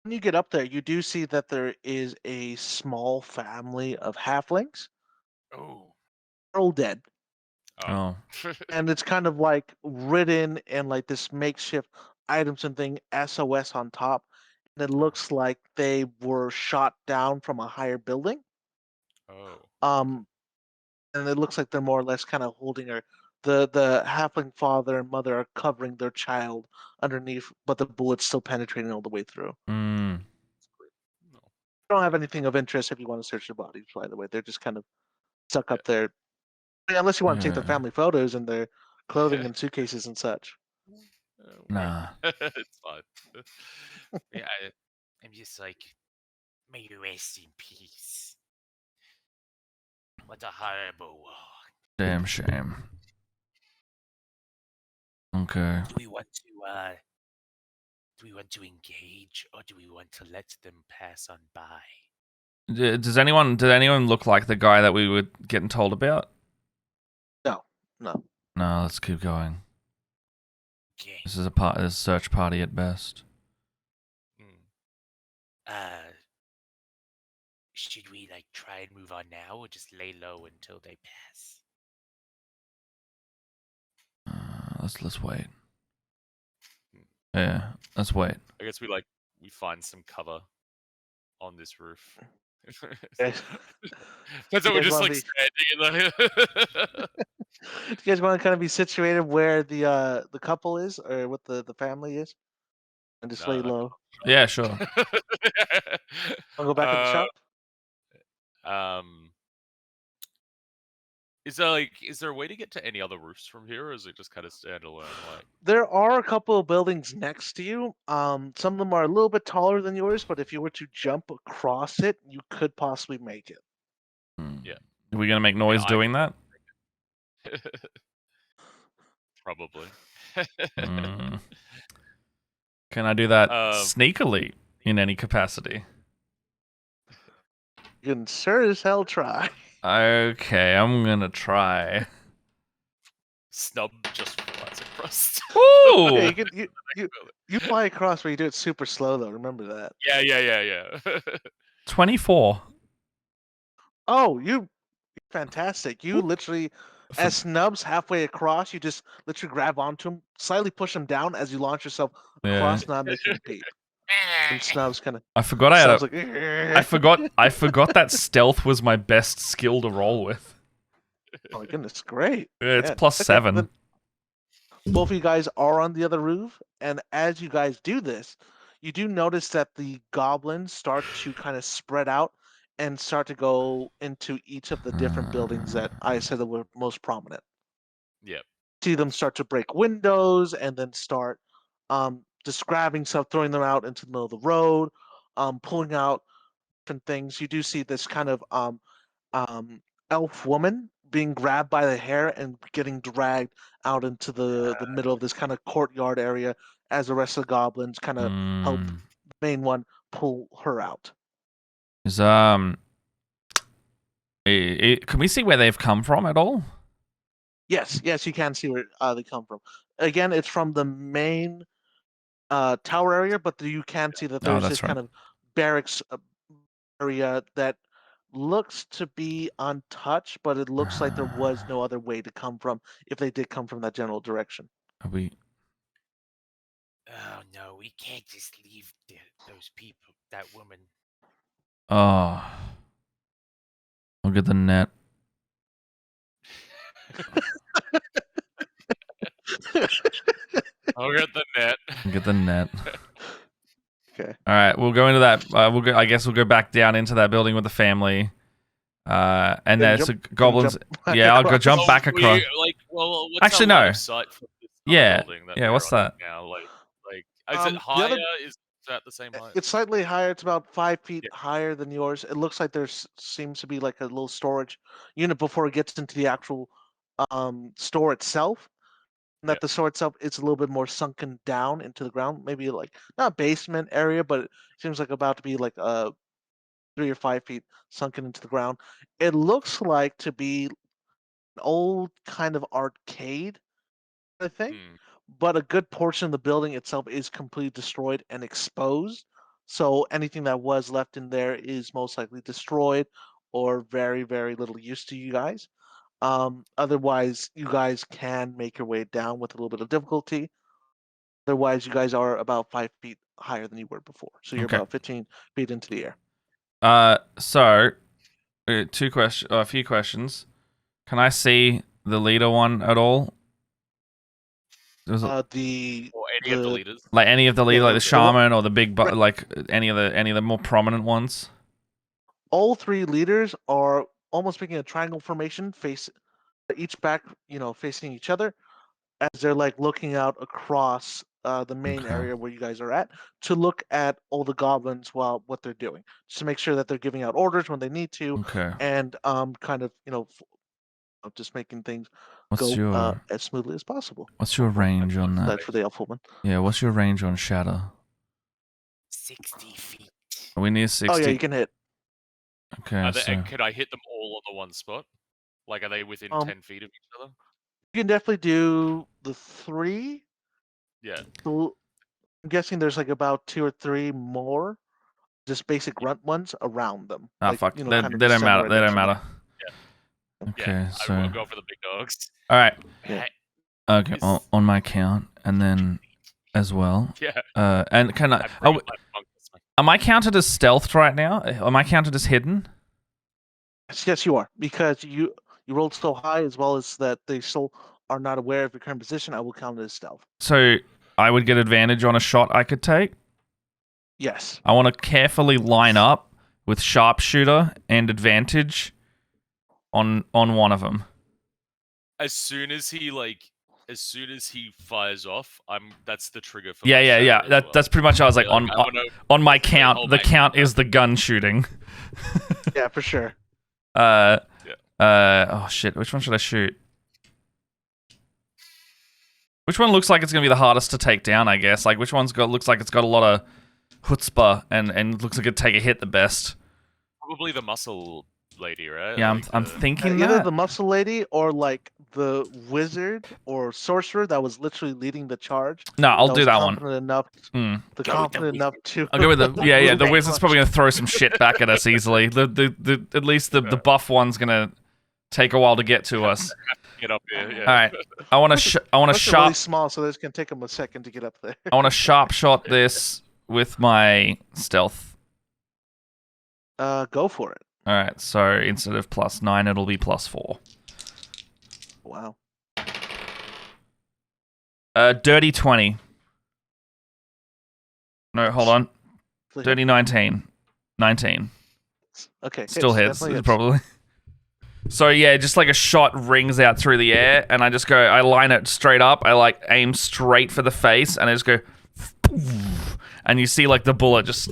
When you get up there, you do see that there is a small family of halflings. Oh. They're all dead. Oh. And it's kind of like written in like this makeshift items and thing SOS on top, and it looks like they were shot down from a higher building. Oh. And it looks like they're more or less kind of holding her. The halfling father and mother are covering their child underneath, but the bullet's still penetrating all the way through. Mm. No. I don't have anything of interest if you want to search the bodies. By the way, they're just kind of stuck up there. I mean, unless you want to take their Yeah. family photos and their clothing and suitcases and such. Nah. It's fine. Yeah, I'm just like, may you rest in peace. What a horrible war. Damn shame. Okay. Do we want to engage, or do we want to let them pass on by? Did anyone look like the guy that we were getting told about? No. No, let's keep going. Okay. This is a search party at best. Should we like try and move on now, or just lay low until they pass? Let's wait. Yeah, let's wait. I guess we find some cover on this roof. Yes. That's You what we're guys just wanna like be- standing. Do you guys want to kind of be situated where the couple is, or what the family is, and just lay No. low? Yeah, sure. Wanna go back in the shop? Is there a way to get to any other roofs from here, or is it just kind of standalone? Like, There are a couple of buildings next to you. Some of them are a little bit taller than yours, but if you were to jump across it, you could possibly make it. Yeah. Are we gonna make noise doing that? probably. Mm. Can I do that Um, sneakily in any capacity? You can sure as hell try. Okay, I'm gonna try. Snub just flies across. Ooh! Yeah, you fly across, but you do it super slow though. Remember that. Yeah. 24. Oh, you're fantastic. You literally, as Snub's halfway across, you just literally grab onto him, slightly push him down as you launch yourself across, not making a peep. And Snub's kind of. I forgot I had Snub's a, like. I forgot that stealth was my best skill to roll with. Oh my goodness, great. Yeah, it's Yeah. plus Okay, 7. then both of you guys are on the other roof, and as you guys do this, you do notice that the goblins start to kind of spread out and start to go into each of the different buildings that I said that were most prominent. Yep. See them start to break windows and then start just grabbing stuff, throwing them out into the middle of the road, pulling out different things. You do see this kind of elf woman being grabbed by the hair and getting dragged out into the middle of this kind of courtyard area as the rest of the goblins kind of help Mm. the main one pull her out. Is can we see where they've come from at all? Yes, you can see where they come from. Again, it's from the main tower area, but you can see that there's that's this right. kind of barracks area that looks to be untouched, but it looks like there was no other way to come from if they did come from that general direction. Are we? Oh no, we can't just leave those people, that woman. Oh, look at the net. I'll get the net. Look at the net. Okay. All right, we'll go into that. I guess we'll go back down into that building with the family. And Then there's jump- goblins. jump back Yeah, I'll go across. jump Well, back across. what's Actually, our line no. of sight for this other Yeah, building yeah, we're what's on that? now? Is it The higher? other- Is that the same height? It's slightly higher. It's about 5 feet Yeah. higher than yours. It looks like there seems to be like a little storage unit before it gets into the actual store itself. And that Yeah. the store itself is a little bit more sunken down into the ground. Maybe like not basement area, but it seems like about to be like 3 or 5 feet sunken into the ground. It looks like to be an old kind of arcade, I think. Hmm. But a good portion of the building itself is completely destroyed and exposed. So anything that was left in there is most likely destroyed or very, very little use to you guys. Otherwise, you guys can make your way down with a little bit of difficulty. Otherwise, you guys are about 5 feet higher than you were before. So you're Okay. about 15 feet into the air. So a few questions. Can I see the leader one at all? There's The Or any of the the- leaders? like any of the leaders, yeah, like the the one- shaman or the big, Right. like any of the more prominent ones. all three leaders are almost making a triangle formation, face each back, facing each other, as they're like looking out across the main Okay. area where you guys are at to look at all the goblins while what they're doing, just to make sure that they're giving out orders when they need to, Okay. and kind of just making things What's go your as smoothly as possible. what's your range on that? That's for the elf woman. Yeah, what's your range on shatter? 60 feet. Are we near 60? Oh yeah, you can hit. Okay, And so could I hit them all on the one spot? Like, are they within 10 feet of each other? You can definitely do the 3. Yeah. So I'm guessing there's like about 2 or 3 more, just basic grunt ones around them. Like, fuck, kind they of don't just matter. center They it don't into matter. Yeah. Okay, Yeah, so I will go for the big dogs. all right. Yeah. Okay, Is- on my count, and then as well. Yeah. And can I? I bring my monk with me. Am I counted as stealthed right now? Am I counted as hidden? Yes, you are, because you rolled so high, as well as that they still are not aware of your current position. I will count it as stealth. So I would get advantage on a shot I could take. Yes. I want to carefully line up with sharpshooter and advantage on one of them. As soon as he fires off, that's the trigger for Yeah, my yeah, shatter yeah. as well. That's pretty much. I was like, Yeah, on I wanna on my definitely count, hold the my count hand is the gun shooting. Yeah, for sure. Oh shit. Which one should I shoot? Which one looks like it's gonna be the hardest to take down? I guess. Like, which one's looks like it's got a lot of chutzpah and looks like it'd take a hit the best. Probably the muscle lady, right? Yeah, Like I'm the- thinking Either that. the muscle lady or like the wizard or sorcerer that was literally leading the charge. No, I'll do was that one. confident enough, Mm. confident enough to. I'll go with the the Right. wizard's probably gonna throw some shit back at us easily. The at least the buff one's gonna take a while to get to us. Get up here. Yeah. All right, I want to Plus they're sharp really small, so this can take them a second to get up there. I want to sharp shot this with my stealth. Go for it. All right, so instead of +9, it'll be +4. Wow. Dirty 20. No, hold on. Hit. Dirty 19. 19. Okay. Still hits, definitely hits. probably. So yeah, just like a shot rings out through the air, and I just go. I line it straight up. I like aim straight for the face, and I just go. And you see like the bullet just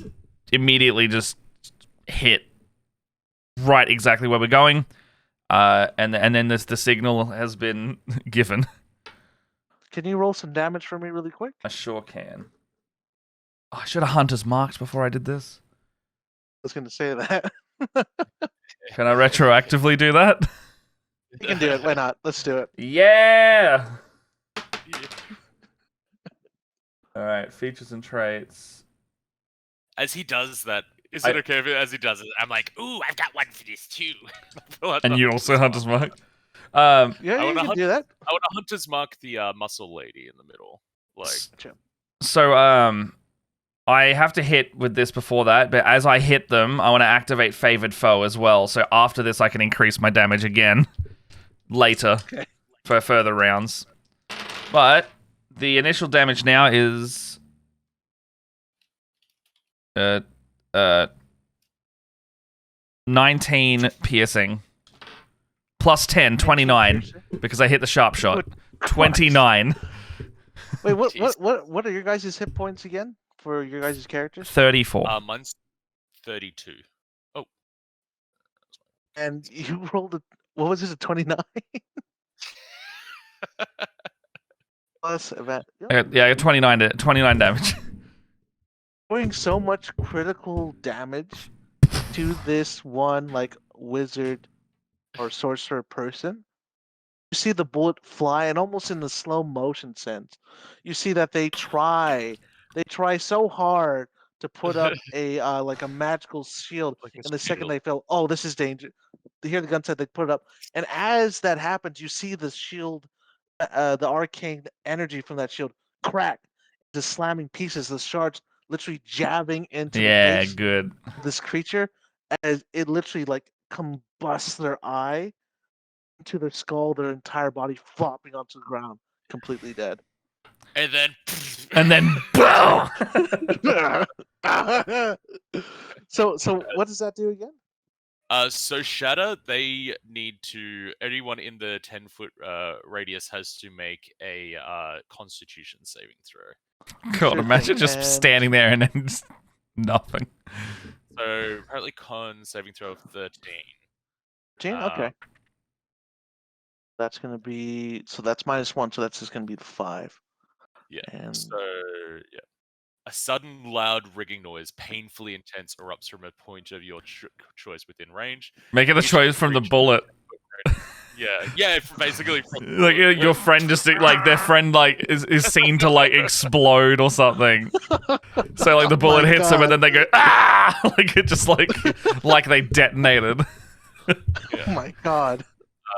immediately just hit right exactly where we're going. And then the signal has been given. Can you roll some damage for me really quick? I sure can. Oh, I should have hunters marked before I did this. I was going to say that. Can I retroactively do that? You can do it. Why not? Let's do it. Yeah. All right, features and traits. As he does that, is it okay if as he does it, I'm like, ooh, I've got one for this too. And you also hunters mark. Yeah, I you wanna can do that. I want to hunters mark the muscle lady in the middle. Like, So I have to hit with this before that, but as I hit them, I want to activate Favored Foe as well. So after this, I can increase my damage again later for further rounds. But the initial damage now is 19 piercing plus 10, 29, because I hit the sharp shot. 29. Wait, what are your guys' hit points again for your guys' characters? 34. mine's 32. And you rolled what was it, a 29? Plus event. Yeah, I got 29 damage. Doing so much critical damage to this one like wizard or sorcerer person. You see the bullet fly, and almost in the slow motion sense, you see that they try so hard to put up a like a magical shield, Like a and the second shield. they feel, oh, this is danger. They hear the gun said, they put it up, and as that happens, you see the shield, the arcane energy from that shield crack, the slamming pieces, the shards literally jabbing into the face Good. of this creature, as it literally like combusts their eye into their skull, their entire body flopping onto the ground, completely dead. And then And then, boom! So what does that do again? So Shatter, they need to. Anyone in the 10-foot radius has to make a Constitution saving throw. God, Sure imagine thing, just and- standing there and then just nothing. So apparently, con saving throw of 13. 13? Okay. That's gonna be, so that's -1, so that's just gonna be the 5. Yeah. And So yeah, a sudden loud rigging noise, painfully intense, erupts from a point of your choice within range. Making the choice from the bullet. Yeah, basically. From Like your friend just like their friend like is seen to like explode or something. So like the bullet my hits them and God. then they go ah, like it just like they detonated. oh my god.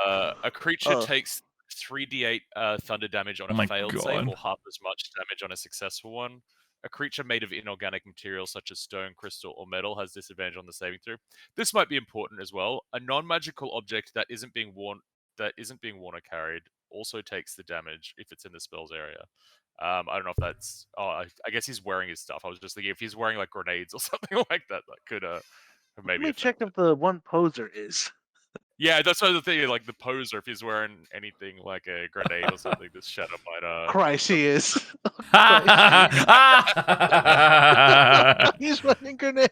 A creature Oh. takes 3d8 thunder damage on Oh my a failed save, God. or half as much damage on a successful one. A creature made of inorganic material such as stone, crystal, or metal has disadvantage on the saving throw. This might be important as well. A non-magical object that isn't being worn or carried also takes the damage if it's in the spell's area. I don't know if that's. Oh, I guess he's wearing his stuff. I was just thinking if he's wearing like grenades or something like that, that could maybe. Let me affect check it. if the one poser is. Yeah, that's what the thing. Like the poser, if he's wearing anything like a grenade or something, this Shadow might. Christ, he is. He's running grenades.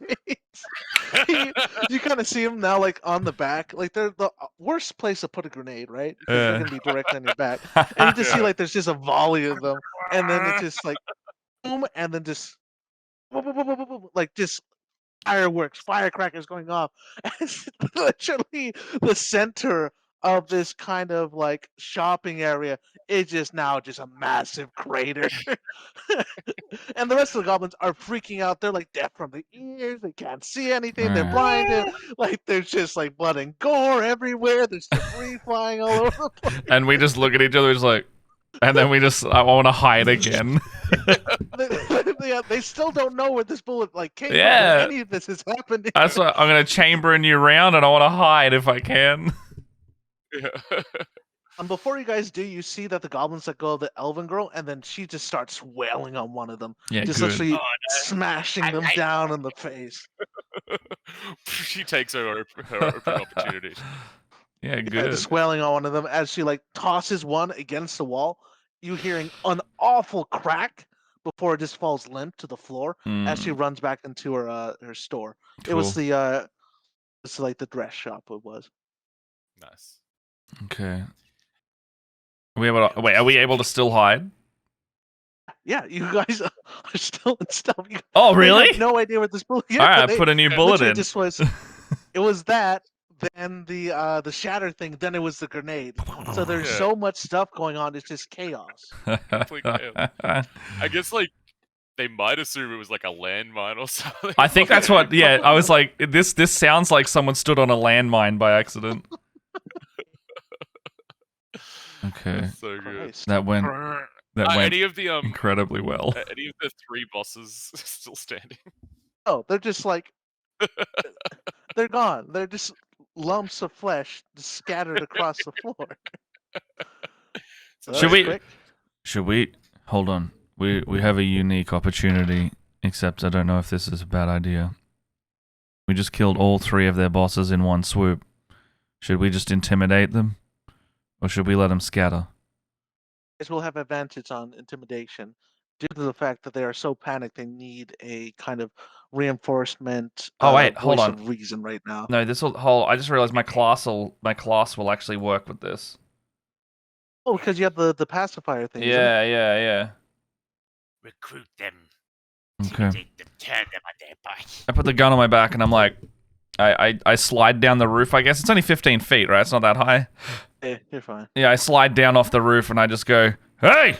You kind of see him now, like on the back. Like they're the worst place to put a grenade, right? 'Cause they're gonna be directly on your back. And you just see like there's just a volley of them, and then it's just like boom, and then just boom, boom, boom, boom, boom, boom, like just fireworks, firecrackers going off. And it's literally the center of this kind of like shopping area is just now just a massive crater. And the rest of the goblins are freaking out. They're like deaf from the ears. They can't see anything. They're blinded. Like there's just like blood and gore everywhere. There's debris flying all over the place. And we just look at each other, just like, and then I want to hide again. They still don't know where this bullet like came Yeah. from. Any of this has happened. That's what I'm gonna chamber a new round, and I want to hide if I can. Before you guys do, you see that the goblins let go of the elven girl, and then she just starts wailing on one of them, Yeah, just good. literally smashing them down in the face. She takes her open opportunity. Yeah, Yeah, good. just wailing on one of them as she like tosses one against the wall. You hearing an awful crack before it just falls limp to the floor as she Mm, runs back into her store. It was cool. it's like the dress shop. It was. Nice. Okay. Are we able to, wait, are we able to still hide? Yeah, you guys are still in stuff. Oh, They really? have no idea what this bullet. Yeah, All right, they put a new bullet literally in. just was. It was that, then the shatter thing, then it was the grenade. So there's Yeah. so much stuff going on. It's just chaos. Complete chaos. I guess like they might assume it was like a landmine or something. I think that's what. Yeah, I was like, this sounds like someone stood on a landmine by accident. Okay, That's so good. Christ. that went Any of the incredibly well. any of the 3 bosses still standing? Oh, they're just like they're gone. They're just lumps of flesh just scattered across the floor. So that Should was we- quick. Should we hold on? We have a unique opportunity. Except I don't know if this is a bad idea. We just killed all 3 of their bosses in one swoop. Should we just intimidate them, or should we let them scatter? Guys will have advantage on intimidation due to the fact that they are so panicked. They need a kind of reinforcement. Oh, wait, hold voice on. of reason right now. No, this will whole. I just realized my class will actually work with this. Oh, because you have the pacifier thing. isn't it? Yeah. Recruit them. Okay. Intimidate them. Turn them on their back. I put the gun on my back and I'm like, I slide down the roof. I guess it's only 15 feet, right? It's not that high. Yeah, you're fine. Yeah, I slide down off the roof and I just go, hey!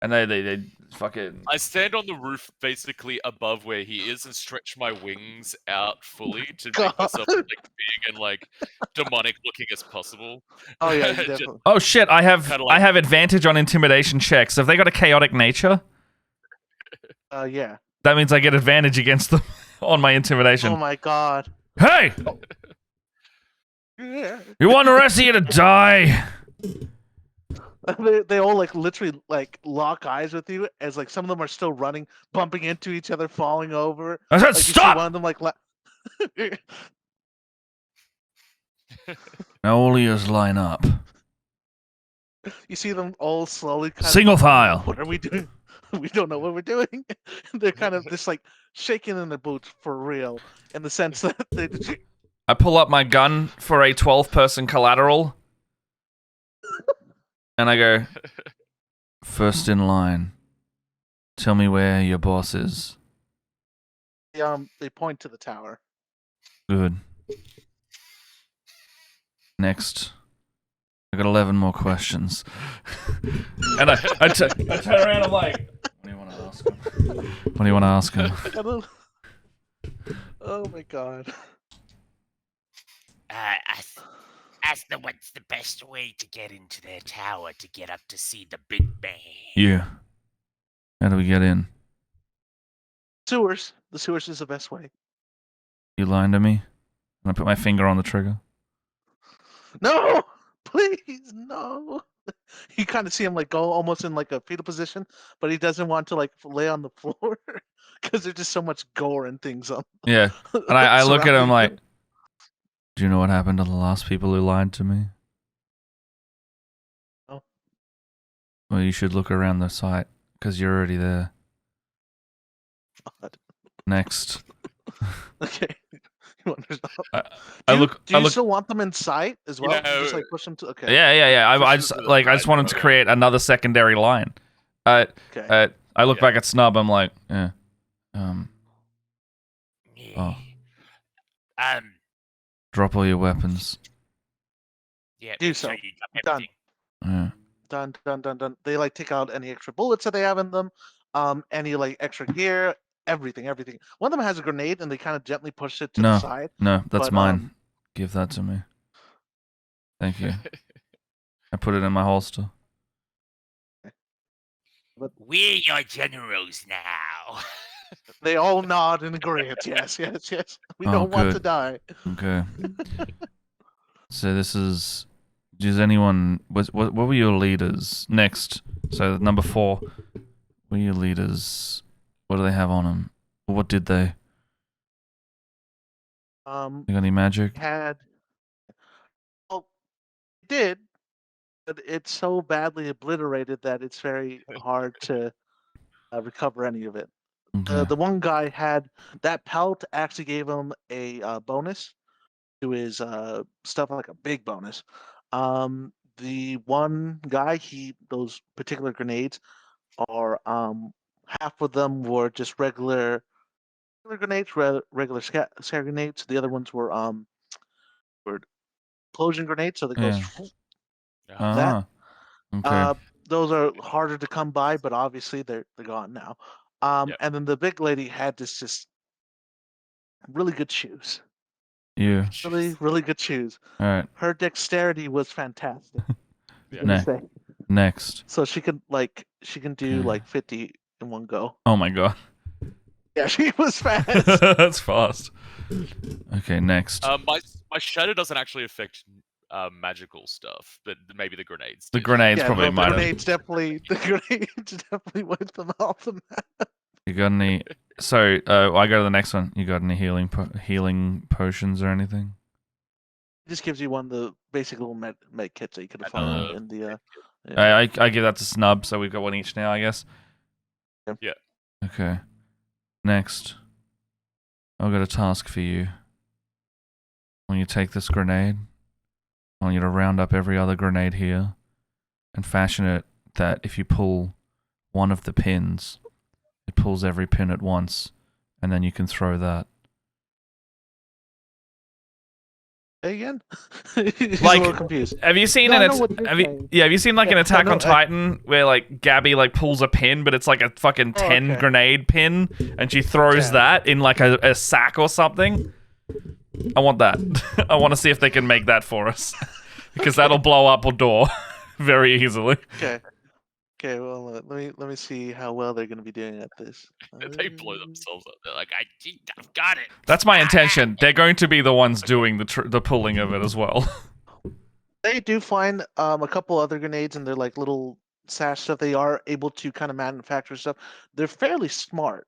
And they fucking. I stand on the roof basically above where he is and stretch my wings out fully to make myself God. like big and like demonic looking as possible. Oh yeah, you Just- definitely. Oh shit! I have Kinda like- I have advantage on intimidation checks. Have they got a chaotic nature? Yeah. That means I get advantage against them on my intimidation. Oh my god. Hey! Yeah. You want the rest of you to die? They all like literally like lock eyes with you as like some of them are still running, bumping into each other, falling over. I said Like you see stop! one of them like Now all ears line up. you see them all slowly kind Single of file. what are we doing? We don't know what we're doing. They're kind of just like shaking in their boots for real, in the sense that they just, I pull up my gun for a 12-person collateral. And I go, first in line. Tell me where your boss is. they point to the tower. Good. Next. I got 11 more questions. And I turn around, I'm like, what do you want to ask him? What do you want to ask him? I don't- Oh my god. Ask them what's the best way to get into their tower to get up to see the big man. You. How do we get in? Sewers. The sewers is the best way. You lying to me? And I put my finger on the trigger. No, please, no. You kind of see him like go almost in like a fetal position, but he doesn't want to like lay on the floor because there's just so much gore and things on. Yeah. And I look at him surrounding like, do you know what happened to the last people who lied to me? No. Well, you should look around the site, because you're already there. God. Next. Okay. You want to stop? I Do you- look. Do I you look. still want them in sight as well? know- Just like push them to. Okay. Yeah. I This just is like I just right, wanted to right. create another secondary line. Okay. I look Yeah. back at Snub. I'm like, yeah. Oh. Drop all your weapons. Yeah. Do make so. sure you drop Done. everything. Yeah. Done. They like take out any extra bullets that they have in them, any like extra gear, everything. One of them has a grenade, and they kind of gently push it to No. the side. No, that's But, mine. Give that to me. Thank you. I put it in my holster. We're your generals now. They all nod in agreement. Yes. We Oh, don't want to good. die. Okay. So this is. Does anyone? What were your leaders? Next. So number 4. What are your leaders? What do they have on them? What did they? Um, You got any magic? had well, it did, but it's so badly obliterated that it's very hard to recover any of it. Okay. The one guy had that pelt actually gave him a bonus to his stuff, like a big bonus. The one guy, those particular grenades are half of them were just regular grenades, regular scare grenades. The other ones were explosion grenades, so that goes Yeah. that. Okay. Those are harder to come by, but obviously they're gone now. Yep. And then the big lady had this just really good shoes. You. Really, really good shoes. All right. Her dexterity was fantastic. Yeah. I'm gonna Ne- say. Next. So she can do Okay. like 50 in one go. Oh my god. Yeah, she was fast. That's fast. Okay. Next. My shadow doesn't actually affect magical stuff, but maybe the grenades. The did. grenades Yeah, probably no, might have. the grenades definitely wiped them off the map. You got any? So I go to the next one. You got any healing potions or anything? It just gives you one of the basic little med kits that you could have found in the. I give that to Snub, so we've got one each now, I guess. Yeah. Okay. Next, I've got a task for you. When you take this grenade, I want you to round up every other grenade here and fashion it that if you pull one of the pins, it pulls every pin at once, and then you can throw that. Again? He's Like, a little confused. Have you seen No, I an know what you're saying. have you seen like an Yeah, Attack I on know, Titan where like Gabby like pulls a pin, but it's like a fucking 10 okay. grenade pin, and she throws Yeah. that in like a sack or something? I want that. I want to see if they can make that for us, because that'll blow up a door very easily. Okay. Okay. Well, let me see how well they're going to be doing at this. They blow themselves up. They're like, I've got it. That's my intention. They're going to be the ones doing the pulling of it as well. They do find a couple other grenades and they're like little sash stuff. They are able to kind of manufacture stuff. They're fairly smart,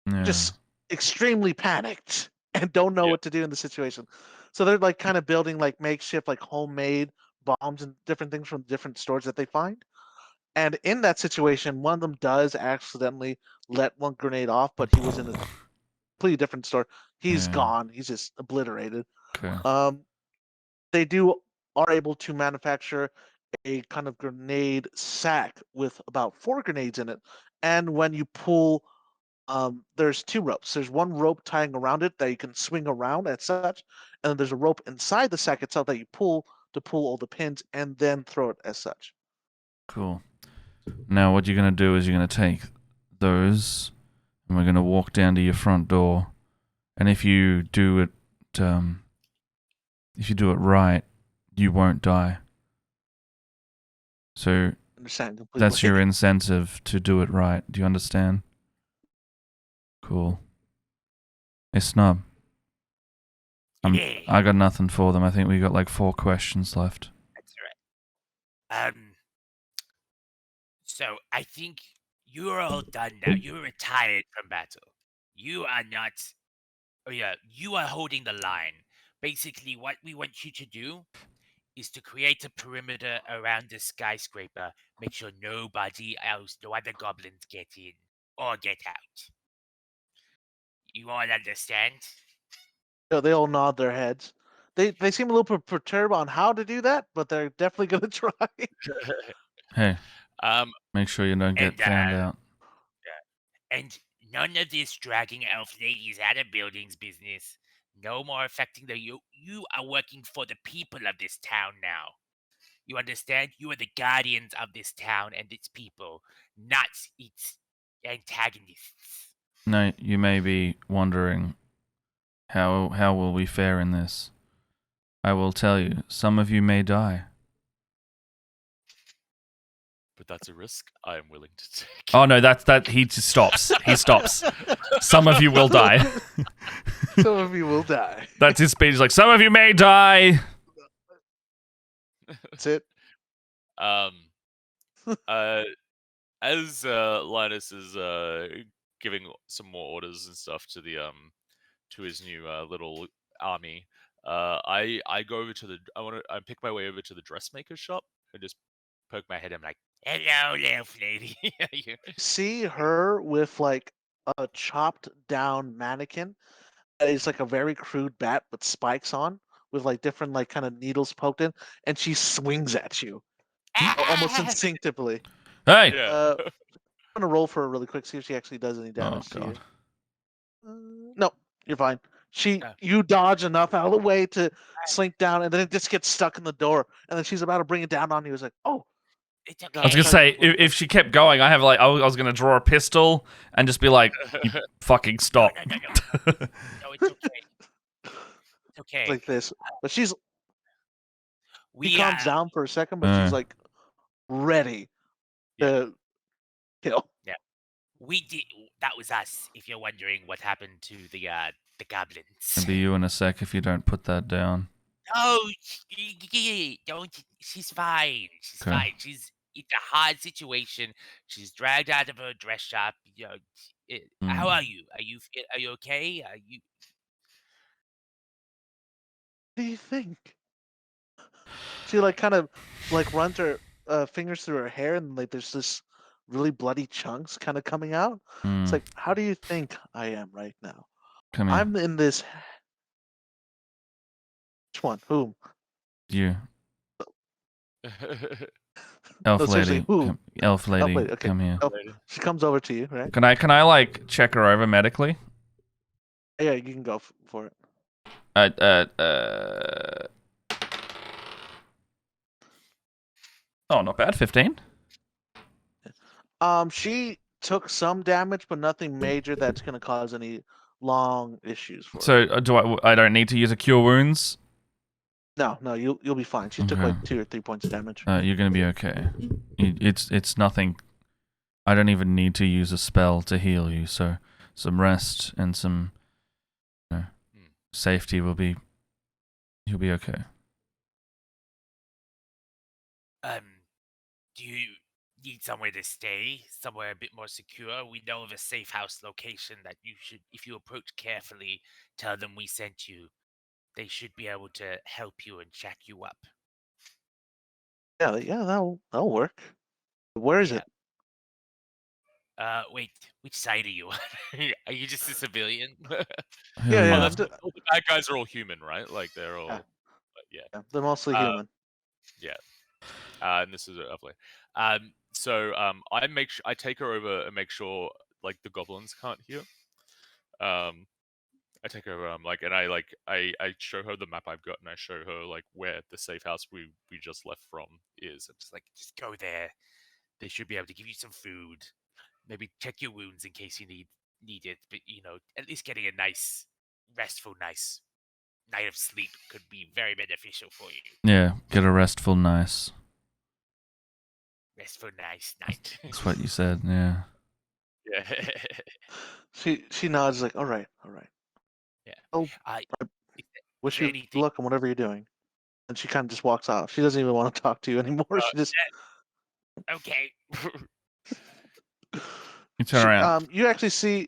Yeah. just extremely panicked and don't know Yeah. what to do in the situation. So they're like kind of building like makeshift, like homemade bombs and different things from different stores that they find. And in that situation, one of them does accidentally let one grenade off, but he was in a completely different store. He's Yeah. gone. He's just obliterated. Okay. They are able to manufacture a kind of grenade sack with about 4 grenades in it. And when you pull, there's 2 ropes. There's one rope tying around it that you can swing around as such, and then there's a rope inside the sack itself that you pull to pull all the pins and then throw it as such. Cool. Now what you're going to do is you're going to take those and we're going to walk down to your front door, and if you do it right, you won't die. So Understand completely. that's your incentive to do it right. Do you understand? Cool. Hey Snub, Yeah, I got nothing for them. I think we got like 4 questions left. that's right. So I think you're all done now. You're retired from battle. You are not. Oh yeah, you are holding the line. Basically, what we want you to do is to create a perimeter around the skyscraper. Make sure nobody else, no other goblins get in or get out. You all understand? They all nod their heads. They seem a little perturbed on how to do that, but they're definitely going to try. Hey, um, make sure you don't get And, found out. And none of this dragging elf ladies out of buildings business. No more affecting the you. You are working for the people of this town now. You understand? You are the guardians of this town and its people, not its antagonists. No, you may be wondering how will we fare in this? I will tell you, some of you may die. but that's a risk I am willing to take. Oh no, that he just stops. He stops. Some of you will die. Some of you will die. That's his speech. Like, some of you may die. That's it. As Linus is giving some more orders and stuff to the to his new little army, I go over to the I pick my way over to the dressmaker's shop and just poke my head in like, Hello, little lady. See her with like a chopped down mannequin that is like a very crude bat with spikes on, with like different like kind of needles poked in, and she swings at you almost instinctively. Hey. yeah. I'm gonna roll for her really quick, see if she actually does any damage to you. God. No, you're fine. Oh. You dodge enough out of the way to slink down, and then it just gets stuck in the door. And then she's about to bring it down on you. It's like, oh, It's I was okay. gonna say if she kept going, I was gonna draw a pistol and just be like, "You fucking stop." No, it's okay. It's okay. like this. But she We calms down for a second, but she's like ready to kill. we did. That was us. If you're wondering what happened to the goblins. It'll be you in a sec if you don't put that down. Oh, don't. She's fine. She's Okay. fine. It's a hard situation. She's dragged out of her dress shop. You know, how are you? Are you okay? Are you? What do you think? She like kind of like runs her fingers through her hair, and like there's this really bloody chunks kind of coming out. It's like, how do you think I am right now? Come here. I'm in this. Which one? Whom? You. Elf No, seriously, lady. who? Elf lady, lady, okay. come here. Oh, she comes over to you, right? Can I like check her over medically? Yeah, you can go for it. Oh, not bad. 15. She took some damage, but nothing major that's gonna cause any long issues for her. So do I don't need to use a cure wounds? No, you'll be fine. She took Okay. like 2 or 3 points of damage. You're gonna be okay. It's nothing. I don't even need to use a spell to heal you. So some rest and some safety will be. You'll be okay. Do you need somewhere to stay? Somewhere a bit more secure? We know of a safe house location that you should, if you approach carefully, tell them we sent you. They should be able to help you and check you up. Yeah, that'll work. Where is Yeah. it? Wait, which side are you on? Are you just a civilian? Yeah, All the bad guys are all human, right? Like they're all. Yeah. Yeah. They're mostly human. And this is lovely. So I take her over and make sure like the goblins can't hear. I take her over. And I show her the map I've got, and I show her like where the safe house we just left from is. I'm just like, Just go there. They should be able to give you some food. Maybe check your wounds in case you need it. But at least getting a nice, restful, nice night of sleep could be very beneficial for you. Yeah, get a restful nice. Restful, nice night. That's what you said. Yeah. yeah. She nods like, all right. Yeah. Oh, wish you luck on whatever you're doing. And she kind of just walks off. She doesn't even want to talk to you anymore. She just Okay. You turn around. you actually see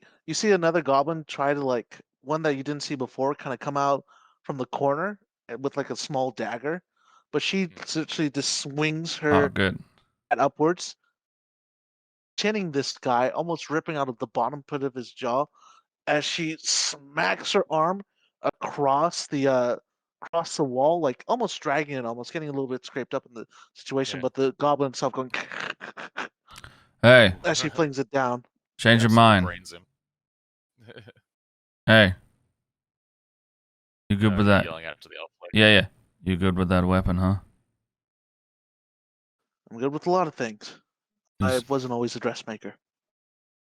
another goblin try to like one that you didn't see before kind of come out from the corner with like a small dagger, but she essentially just swings her Oh, good. head upwards, chinning this guy, almost ripping out of the bottom part of his jaw as she smacks her arm across the wall, like almost dragging it, almost getting a little bit scraped up in the situation, Yeah. but the goblin himself going Hey, as she flings it down. change your so mind. brains him. Hey. You good with that? Yelling out to the elf. Like, Yeah. You good with that weapon, huh? I'm good with a lot of things. I Who's, wasn't always a dressmaker.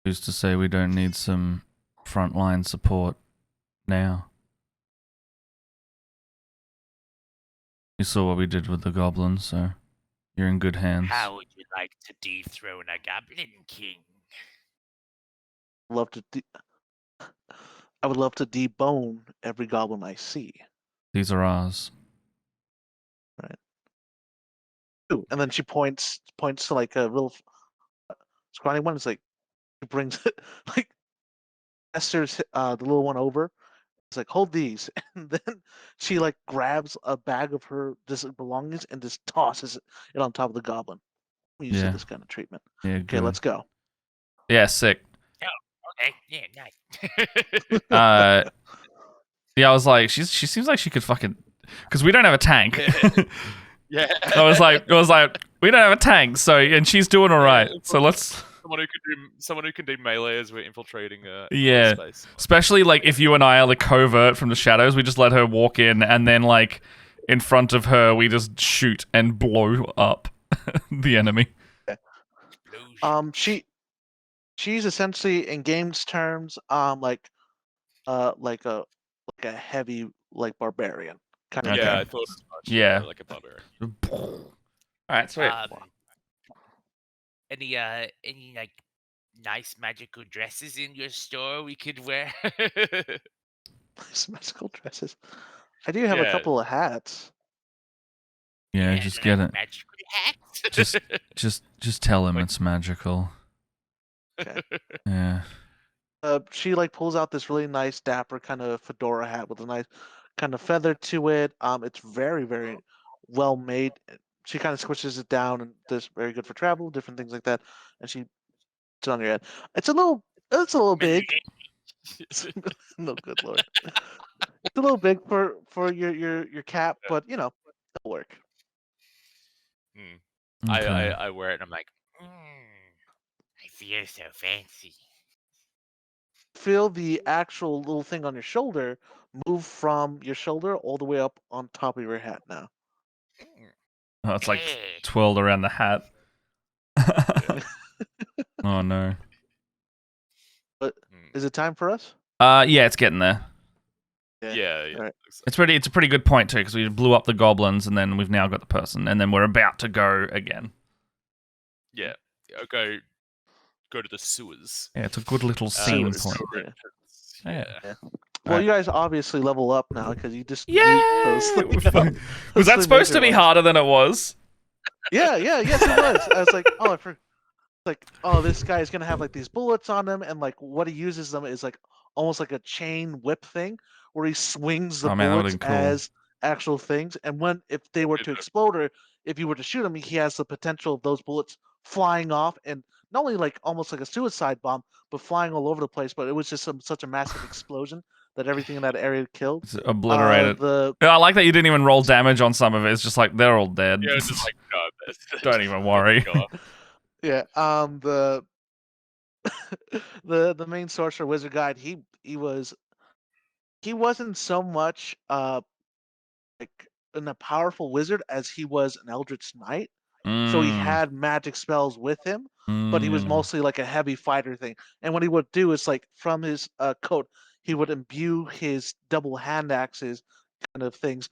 who's to say we don't need some frontline support now? You saw what we did with the goblins, so you're in good hands. How would you like to dethrone a goblin king? I would love to debone every goblin I see. These are ours. Ooh, and then she points to like a real scrawny one. It's like she brings it like Esther's the little one over. It's like, hold these, and then she like grabs a bag of her just belongings and just tosses it on top of the goblin. I'm used to Yeah. this kind of treatment. Yeah, Okay, good. let's go. Yeah, sick. Okay, yeah, nice. Yeah, I was like, she seems like she could fucking, because we don't have a tank. Yeah. I was like, we don't have a tank, so and she's doing all right. So let's, someone who can do melee as we're infiltrating Yeah. space. especially like if you and I are the covert from the shadows, we just let her walk in, and then like in front of her, we just shoot and blow up the enemy. Explosion. She's essentially in games terms, like a heavy like barbarian kind of. Okay. Yeah, I thought as much. Yeah. Like a barbarian. All right, sweet. Any like nice magical dresses in your store we could wear? Nice magical dresses. I do have a Yeah. couple of hats. Yeah, just get it. Magical hats. Just tell him Like- it's magical. Okay. Yeah. She like pulls out this really nice dapper kind of fedora hat with a nice kind of feather to it. It's very, very well made. She kind of squishes it down and does very good for travel, different things like that. And she puts it on your head. It's a little big. No, good lord. It's a little big for your cap, but you know, it'll work. Okay. I wear it and I'm like, I feel so fancy. Feel the actual little thing on your shoulder move from your shoulder all the way up on top of your hat now. Oh, it's like Hey. twirled around the hat. Oh no. Is it time for us? Yeah, it's getting there. yeah. Alright. It's a pretty good point too, because we blew up the goblins, and then we've now got the person, and then we're about to go again. Yeah. Go to the sewers. Yeah, it's a good little scene Sewers. point. Sewer Yeah. entrance. Yeah. Well, Alright. you guys obviously level up now because you just Yeah. nuked those things. Was that Those supposed to be major ones. harder than it was? Yes, it was. I was like, oh, this guy is gonna have like these bullets on him, and like what he uses them is like almost like a chain whip thing, where he swings the Oh, man, that bullets would've been cool. as actual things. And if they were to explode, or if you were to shoot him, he has the potential of those bullets flying off, and not only like almost like a suicide bomb, but flying all over the place. But it was just such a massive explosion that everything in that area killed. It's obliterated. The Yeah, I like that you didn't even roll damage on some of it. It's just like they're all dead. Yeah, it's just like, no, Don't even worry. Yeah, the main sorcerer wizard guide, he wasn't so much like a powerful wizard as he was an eldritch knight. So he had magic spells with him, but he was mostly like a heavy fighter thing. And what he would do is like from his coat, he would imbue his double hand axes kind of things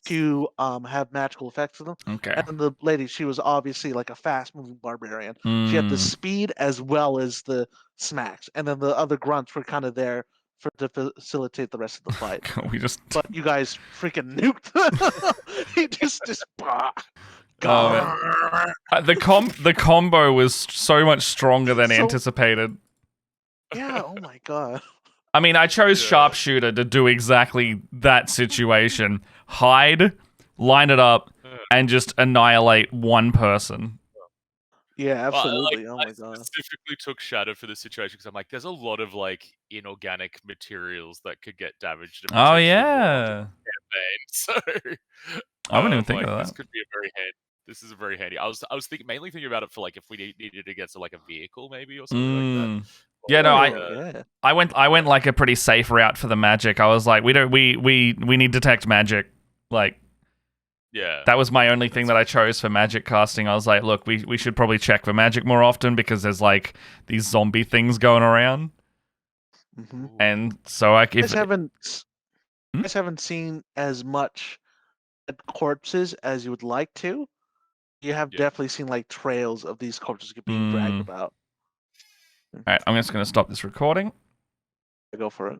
to have magical effects on them. Okay. And then the lady, she was obviously like a fast moving barbarian. She had the speed as well as the smacks. And then the other grunts were kind of there to facilitate the rest of the fight. We just. But you guys freaking nuked. He just bah, Oh, gone. man. The combo was so much stronger than So- anticipated. Yeah, oh my god. I mean, I chose Yeah. sharpshooter to do exactly that situation. Hide, line it up, and just annihilate one person. Yeah, Well, absolutely. like, Oh I my god. specifically took Shadow for this situation because I'm like, there's a lot of like inorganic materials that could get damaged. and Oh, potentially yeah. So I wouldn't even I'm think like, of This that. could be a very handy. This is very handy. I was mainly thinking about it for like if we needed to get to like a vehicle maybe or something like that. Yeah, no, Yeah. I went like a pretty safe route for the magic. I was like, we need detect magic. Like, Yeah. that was my only thing that I chose for magic casting. I was like, look, we should probably check for magic more often because there's like these zombie things going around. Mhm. Ooh. And so like You if guys haven't seen as much corpses as you would like to. You have Yeah. definitely seen like trails of these corpses being dragged about. all right, I'm just gonna stop this recording. Go for it.